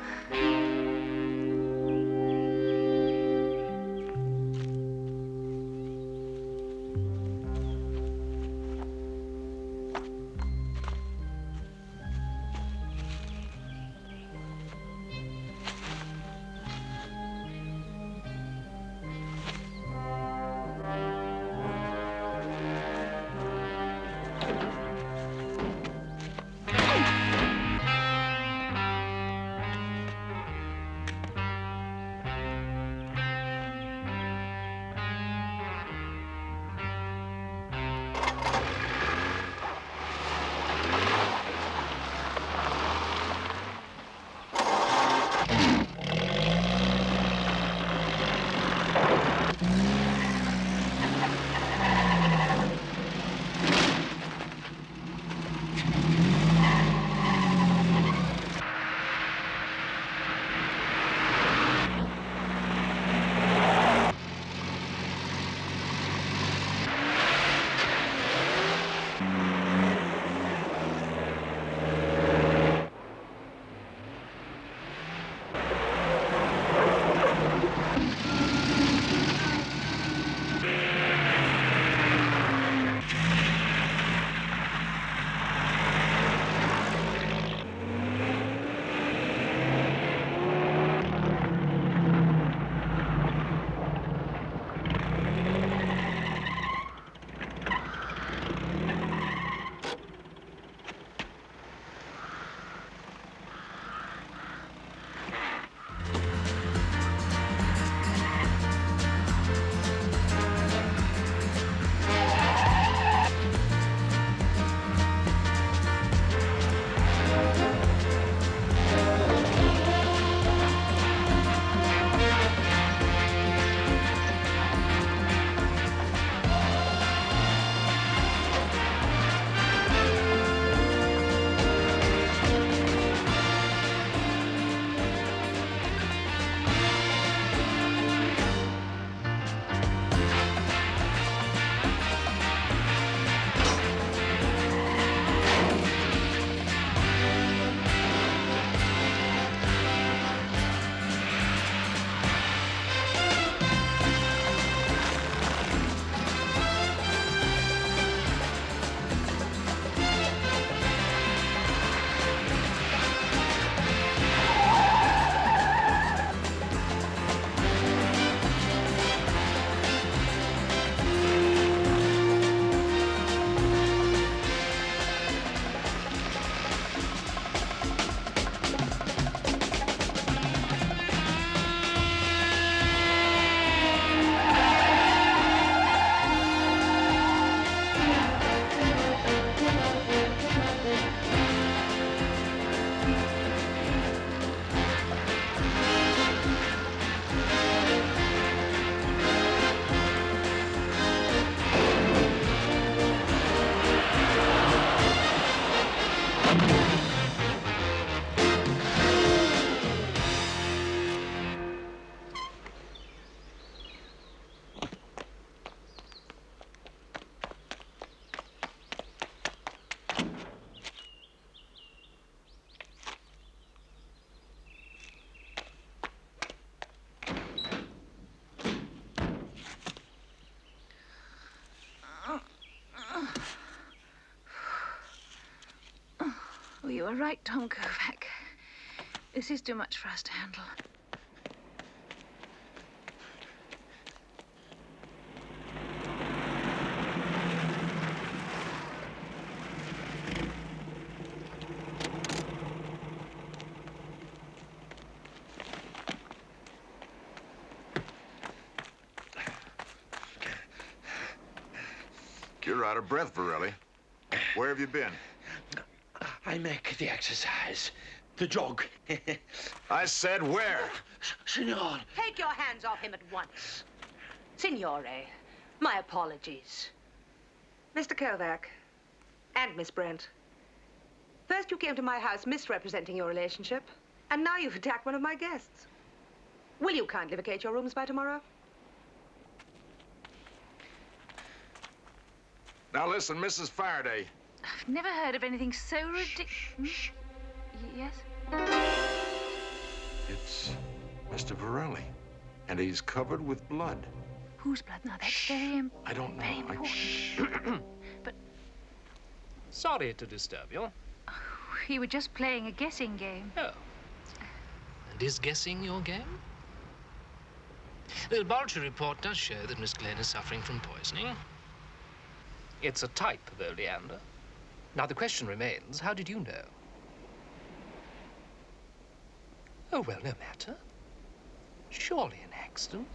You are right, Tom Kovac. This is too much for us to handle. You're out of breath, Varelli. Where have you been? I make the exercise. The jog. I said where? Signor. Take your hands off him at once. Signore, my apologies. Mr. Kovac, and Miss Brent. First you came to my house misrepresenting your relationship, and now you've attacked one of my guests. Will you kindly vacate your rooms by tomorrow? Now listen, Mrs. Faraday. I've never heard of anything so ridiculous. Yes? It's Mr. Varelli, and he's covered with blood. Whose blood now? That's very I don't know. very important. But Sorry to disturb you. we were just playing a guessing game. Oh. And is guessing your game? The laboratory report does show that Miss Glenn is suffering from poisoning. It's a type, though, Leander. Now, the question remains, how did you know? Oh, well, no matter. Surely an accident.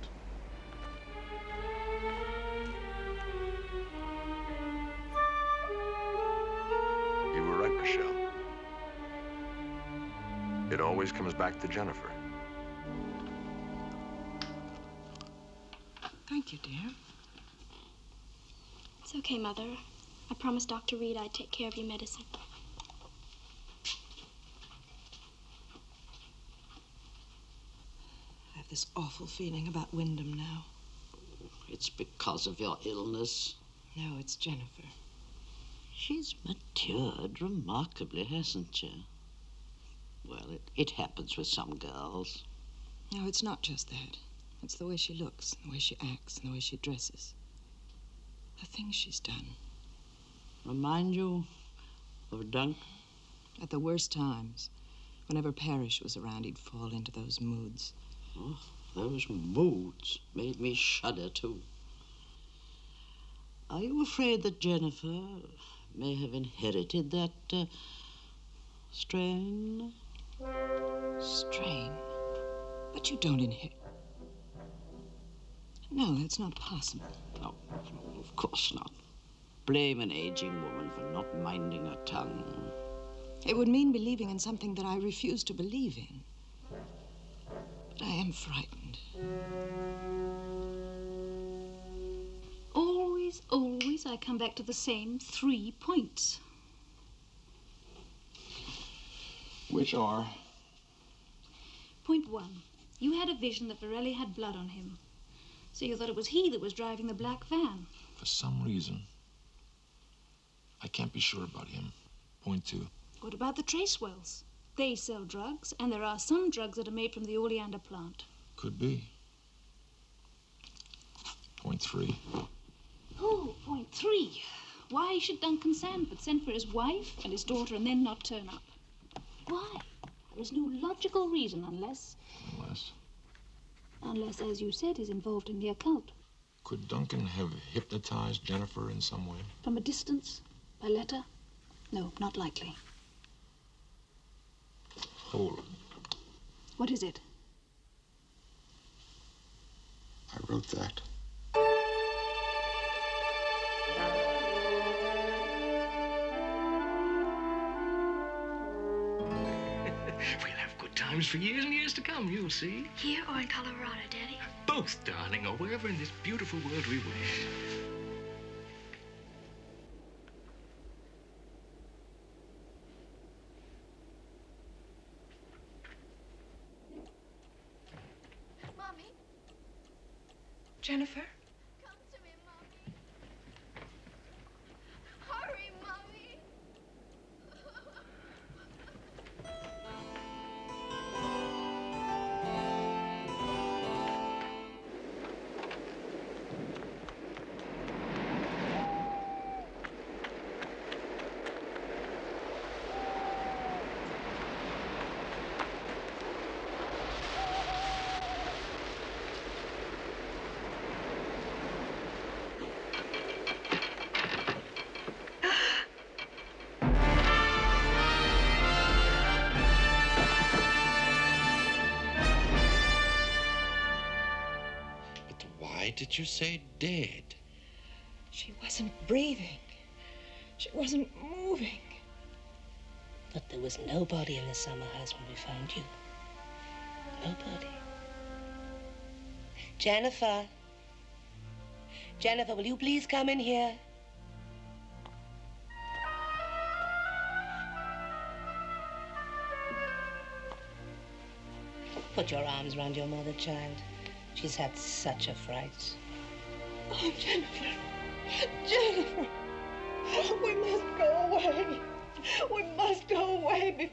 You were right, Michelle. It always comes back to Jennifer. Thank you, dear. It's okay, Mother. I promised Dr. Reed I'd take care of your medicine. I have this awful feeling about Wyndham now. It's because of your illness. No, it's Jennifer. She's matured remarkably, hasn't she? Well, it happens with some girls. No, it's not just that. It's the way she looks, the way she acts, and the way she dresses. The things she's done. Remind you of Dunk? At the worst times, whenever Parrish was around, he'd fall into those moods. Oh, those moods made me shudder, too. Are you afraid that Jennifer may have inherited that strain? Strain? But you don't inherit. No, that's not possible. No, of course not. Blame an aging woman for not minding her tongue. It would mean believing in something that I refuse to believe in. But I am frightened. Always, I come back to the same 3 points. Which are? Point 1. You had a vision that Varelli had blood on him. So you thought it was he that was driving the black van. For some reason, I can't be sure about him. Point 2. What about the trace wells? They sell drugs, and there are some drugs that are made from the oleander plant. Could be. Point 3. Oh, point 3. Why should Duncan Sanford send for his wife and his daughter and then not turn up? Why? There is no logical reason unless, as you said, he's involved in the occult. Could Duncan have hypnotized Jennifer in some way? From a distance? By letter? No, not likely. Hold. What is it? I wrote that. We'll have good times for years and years to come, you'll see. Here or in Colorado, Daddy? Both, darling, or wherever in this beautiful world we wish. Mommy? Jennifer? Come to me, Mommy. Hurry, Mommy. did you say dead? She wasn't breathing. She wasn't moving. But there was nobody in the summer house when we found you. Nobody. Jennifer. Jennifer, will you please come in here? Put your arms around your mother, child. She's had such a fright. Oh, Jennifer. Jennifer. We must go away. We must go away.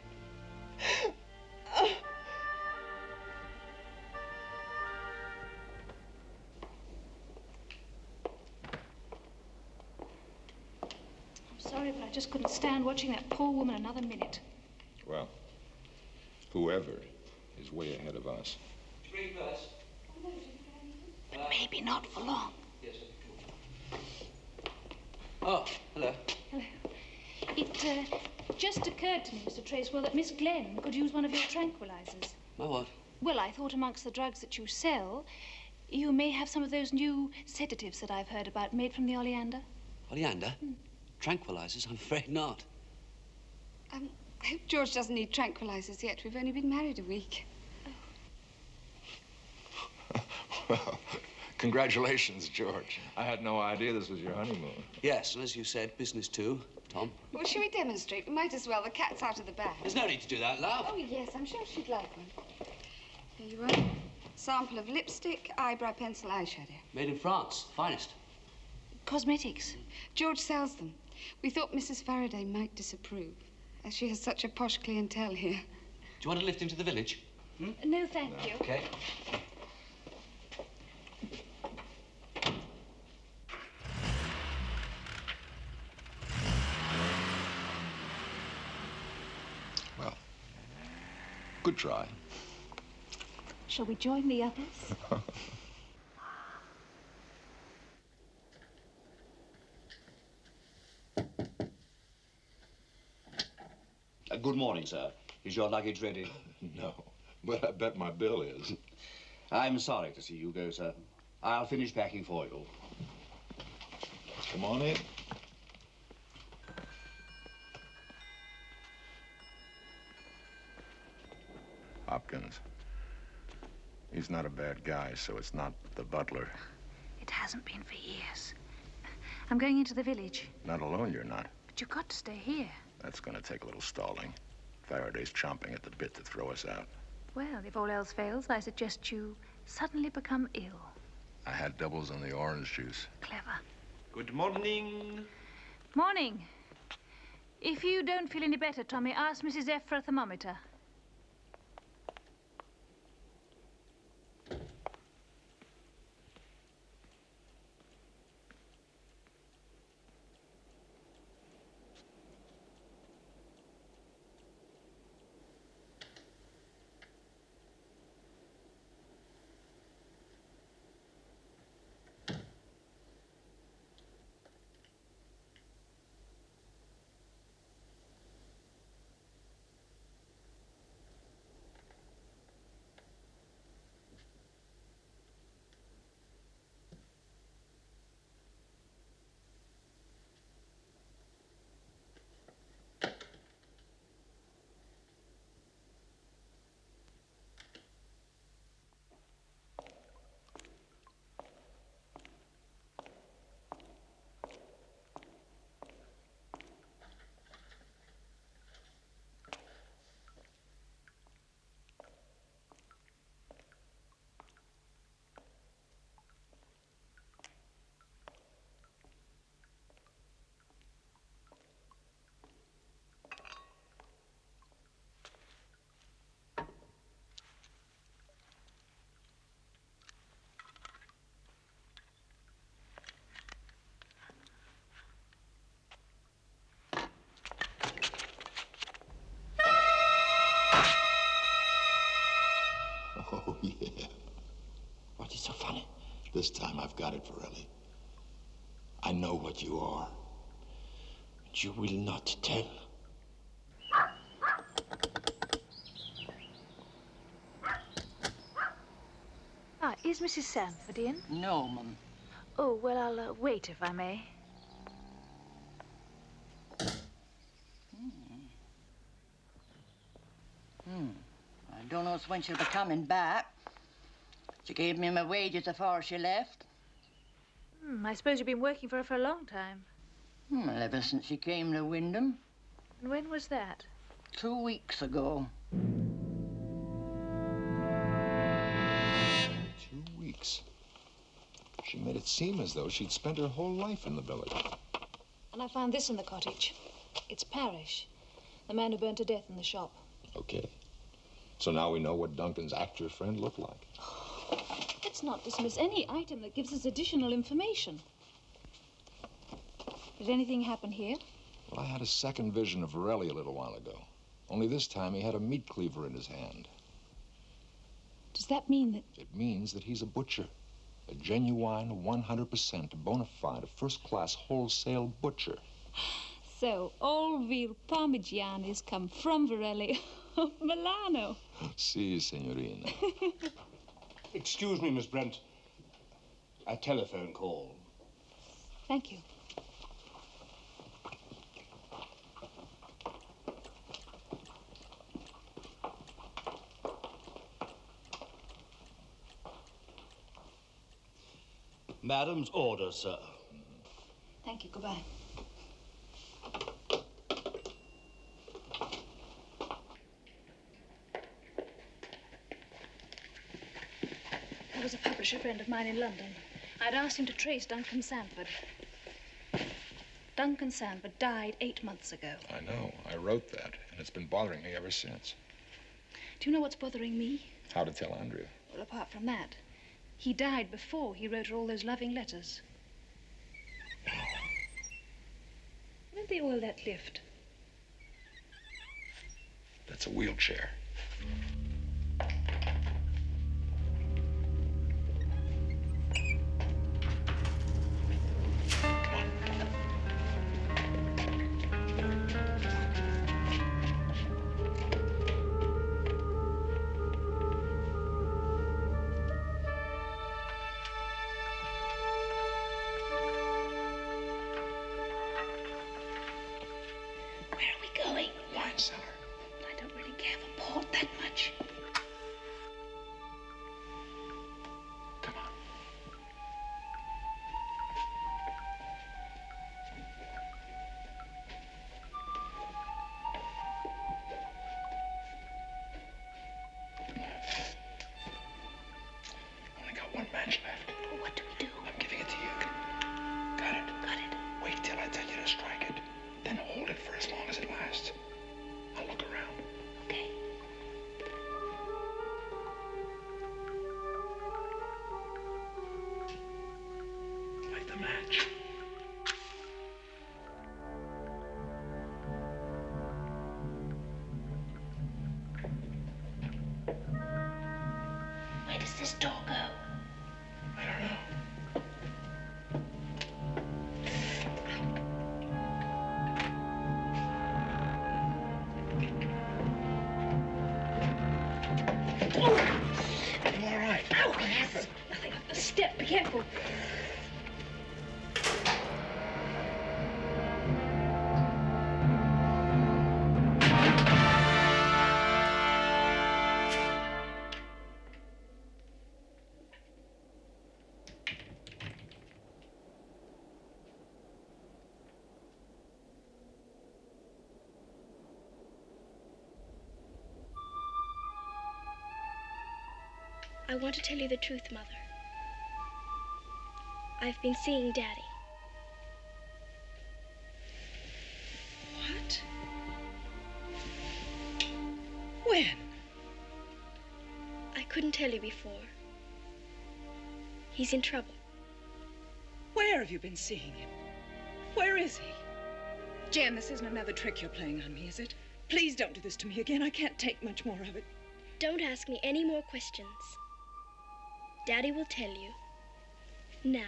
I'm sorry, but I just couldn't stand watching that poor woman another minute. Well, whoever is way ahead of us. Maybe not for long. Oh, hello. Hello. It just occurred to me, Mr. Tracewell, that Miss Glenn could use one of your tranquilizers. My what? Well, I thought amongst the drugs that you sell, you may have some of those new sedatives that I've heard about, made from the oleander. Oleander? Tranquilizers? I'm afraid not. I hope George doesn't need tranquilizers yet. We've only been married a week. Well, congratulations, George. I had no idea this was your honeymoon. Yes, and as you said, business too, Tom. Well, shall we demonstrate? We might as well. The cat's out of the bag. There's no need to do that, love. Oh, yes, I'm sure she'd like one. Here you are. Sample of lipstick, eyebrow pencil, eyeshadow. Made in France, finest. Cosmetics. George sells them. We thought Mrs. Faraday might disapprove, as she has such a posh clientele here. Do you want to lift him to the village? No, thank you. Okay. Well, good try. Shall we join the others? Good morning, sir. Is your luggage ready? No, but I bet my bill is. I'm sorry to see you go, sir. I'll finish packing for you. Come on in. Hopkins. He's not a bad guy, so it's not the butler. It hasn't been for years. I'm going into the village. Not alone, you're not. But you've got to stay here. That's gonna take a little stalling. Faraday's chomping at the bit to throw us out. Well, if all else fails, I suggest you suddenly become ill. I had doubles on the orange juice. Clever. Good morning. Morning. If you don't feel any better, Tommy, ask Mrs. F for a thermometer. Oh, yeah. What is so funny? This time I've got it, Forelli. I know what you are. But you will not tell. Is Mrs. Sanford in? No, Mum. Oh, well, I'll wait if I may. I don't know when she'll be coming back. She gave me my wages before she left. I suppose you've been working for her for a long time. Well, ever since she came to Wyndham. And when was that? 2 weeks ago. 2 weeks. She made it seem as though she'd spent her whole life in the village. And I found this in the cottage. It's Parrish, the man who burned to death in the shop. Okay. So now we know what Duncan's actor friend looked like. Let's not dismiss any item that gives us additional information. Did anything happen here? Well, I had a second vision of Varelli a little while ago. Only this time he had a meat cleaver in his hand. Does that mean that... It means that he's a butcher. A genuine, 100% bona fide, first-class wholesale butcher. So, all veal parmigianis come from Varelli of Milano. Si, signorina. Excuse me, Miss Brent. A telephone call. Thank you. Madam's order, sir. Thank you. Goodbye. There was a publisher friend of mine in London. I'd asked him to trace Duncan Sanford. Duncan Sanford died 8 months ago. I know. I wrote that, and it's been bothering me ever since. Do you know what's bothering me? How to tell Andrea? Well, apart from that, he died before he wrote her all those loving letters. Where'd they oil that lift? That's a wheelchair. One match left. Well, what do we do? I'm giving it to you. Got it? Got it. Wait till I tell you to strike it. Then hold it for as long as it lasts. I'll look around. Okay. Light the match. Where does this door go? I don't know. I'm all right. Ow! What happened? Nothing. A step. Be careful. I want to tell you the truth, Mother. I've been seeing Daddy. What? When? I couldn't tell you before. He's in trouble. Where have you been seeing him? Where is he? Jan, this isn't another trick you're playing on me, is it? Please don't do this to me again. I can't take much more of it. Don't ask me any more questions. Daddy will tell you. Now.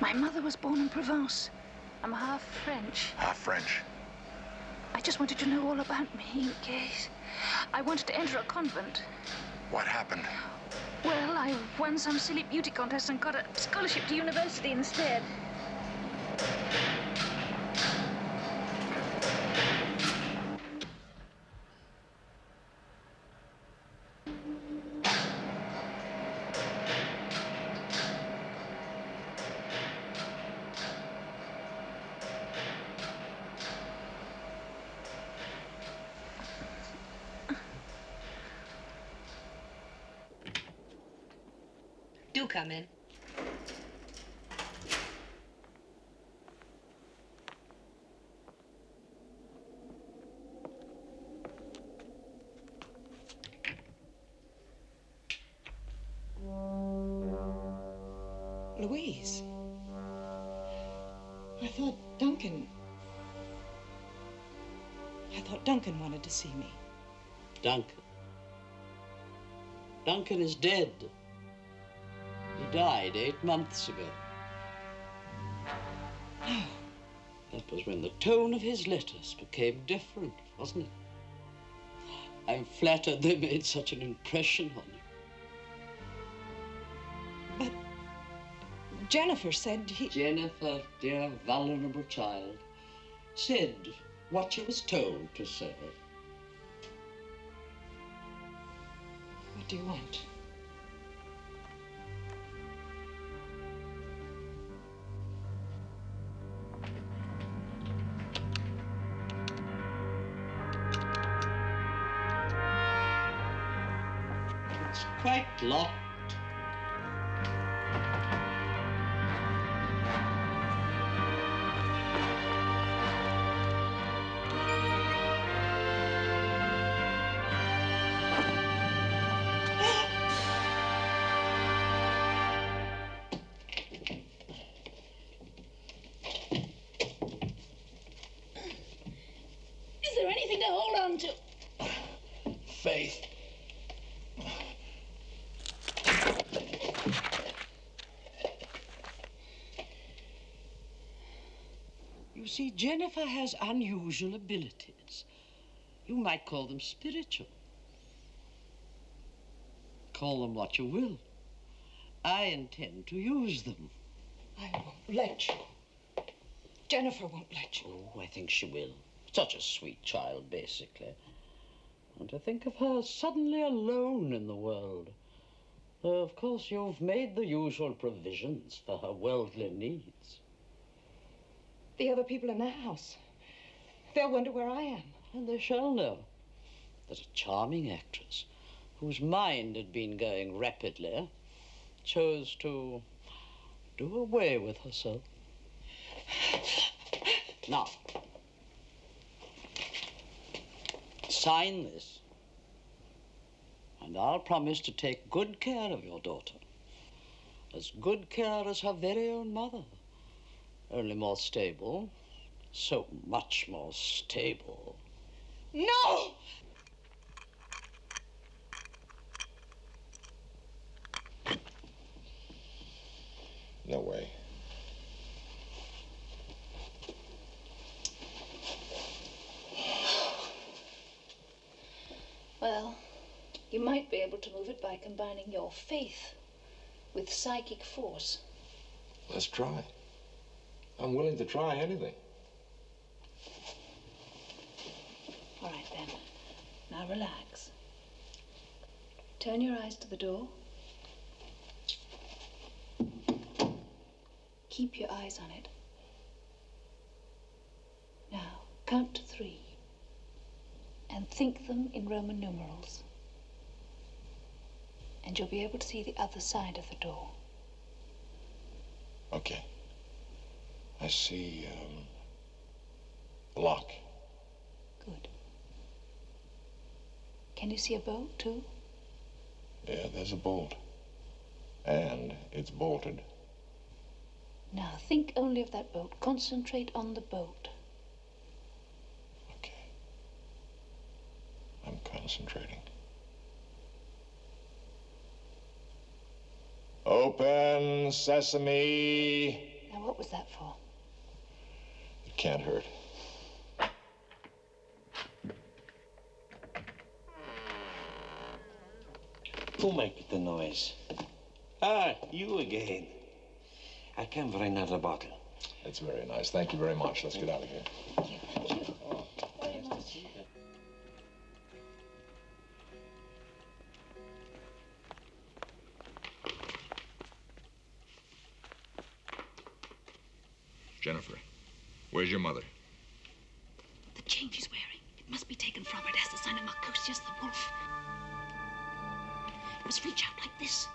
My mother was born in Provence. I'm half French. Half French? I just wanted to know all about me in case. I wanted to enter a convent. What happened? Well, I won some silly beauty contest and got a scholarship to university instead. Do come in. Louise. I thought Duncan wanted to see me. Duncan? Duncan is dead. He died 8 months ago. No. That was when the tone of his letters became different, wasn't it? I'm flattered they made such an impression on you. But Jennifer said he... Jennifer, dear vulnerable child, said what she was told to say. What do you want? It's quite locked. Is there anything to hold on to? Faith. You see, Jennifer has unusual abilities. You might call them spiritual. Call them what you will. I intend to use them. I won't let you. Jennifer won't let you. Oh, I think she will. Such a sweet child, basically. And to think of her suddenly alone in the world. Though, of course, you've made the usual provisions for her worldly needs. The other people in the house, they'll wonder where I am. And they shall know that a charming actress whose mind had been going rapidly chose to do away with herself. Now, sign this, and I'll promise to take good care of your daughter. As good care as her very own mother. Only more stable. So much more stable. No! No way. Well, you might be able to move it by combining your faith with psychic force. Let's try. I'm willing to try anything. All right, then. Now relax. Turn your eyes to the door. Keep your eyes on it. Now, count to 3. And think them in Roman numerals. And you'll be able to see the other side of the door. Okay. I see, lock. Good. Can you see a bolt, too? Yeah, there's a bolt. And it's bolted. Now, think only of that bolt. Concentrate on the bolt. Okay. I'm concentrating. Open sesame. Now, what was that for? It can't hurt. Who make the noise? Ah, you again. I came for another bottle. That's very nice. Thank you very much. Let's get out of here. Very much. Jennifer, where's your mother? The chain she's wearing. It must be taken from her. It has the sign of Marcosius the wolf. It must reach out like this.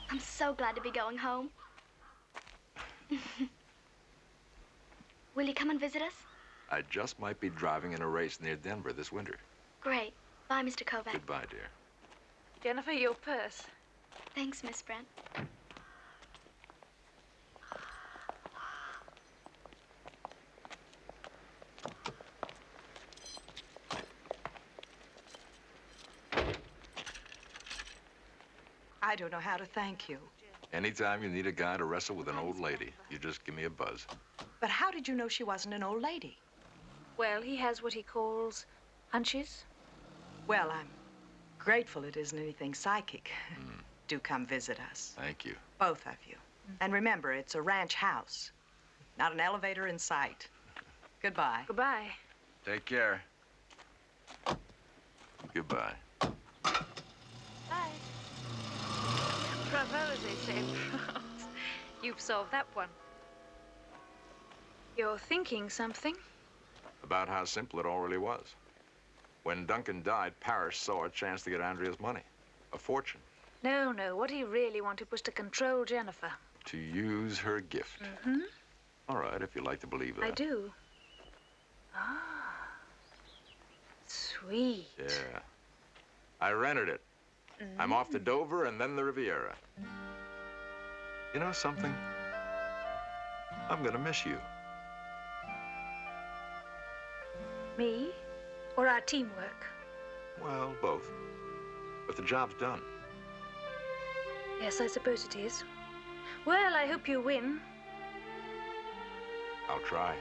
I'm so glad to be going home. Will you come and visit us? I just might be driving in a race near Denver this winter. Great. Bye, Mr. Kovac. Goodbye, dear. Jennifer, your purse. Thanks, Miss Brent. I don't know how to thank you. Anytime you need a guy to wrestle with an old lady, you just give me a buzz. But how did you know she wasn't an old lady? Well, he has what he calls hunches. Well, I'm grateful it isn't anything psychic. Do come visit us. Thank you. Both of you. And remember, it's a ranch house. Not an elevator in sight. Goodbye. Goodbye. Take care. Goodbye. Bye. Bravo, as they say. You've solved that one. You're thinking something? About how simple it all really was. When Duncan died, Parrish saw a chance to get Andrea's money. A fortune. No, no. What he really wanted was to control Jennifer. To use her gift. Mm-hmm. All right, if you like to believe that. I do. Ah. Sweet. Yeah. I rented it. I'm off to Dover and then the Riviera. You know something? I'm gonna miss you. Me? Or our teamwork? Well, both. But the job's done. Yes, I suppose it is. Well, I hope you win. I'll try.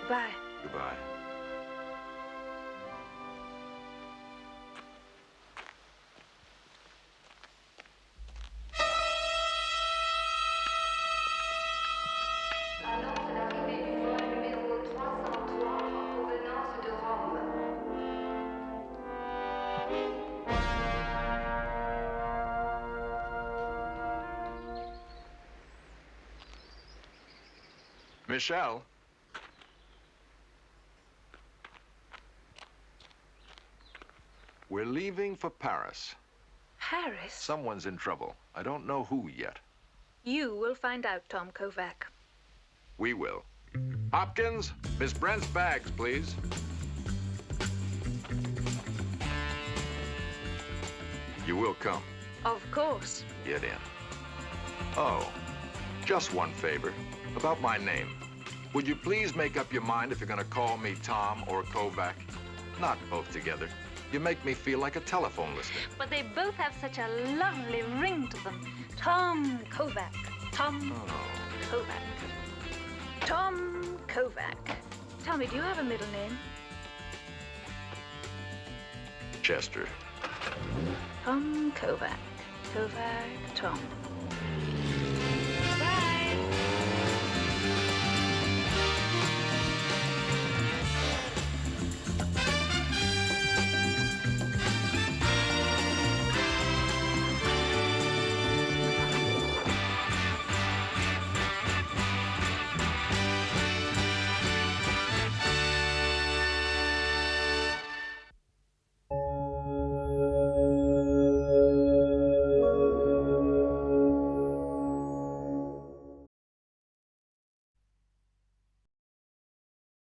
Goodbye. Goodbye. Annonce l'arrivée du vol numéro 303 en provenance de Rome. Michelle? We're leaving for Paris. Paris? Someone's in trouble. I don't know who yet. You will find out, Tom Kovac. We will. Hopkins, Miss Brent's bags, please. You will come. Of course. Get in. Oh, just one favor. About my name. Would you please make up your mind if you're going to call me Tom or Kovac? Not both together. You make me feel like a telephone listener. But they both have such a lovely ring to them. Tom Kovac. Tom Kovac. Tom Kovac. Tell me, do you have a middle name? Chester. Tom Kovac. Kovac, Tom.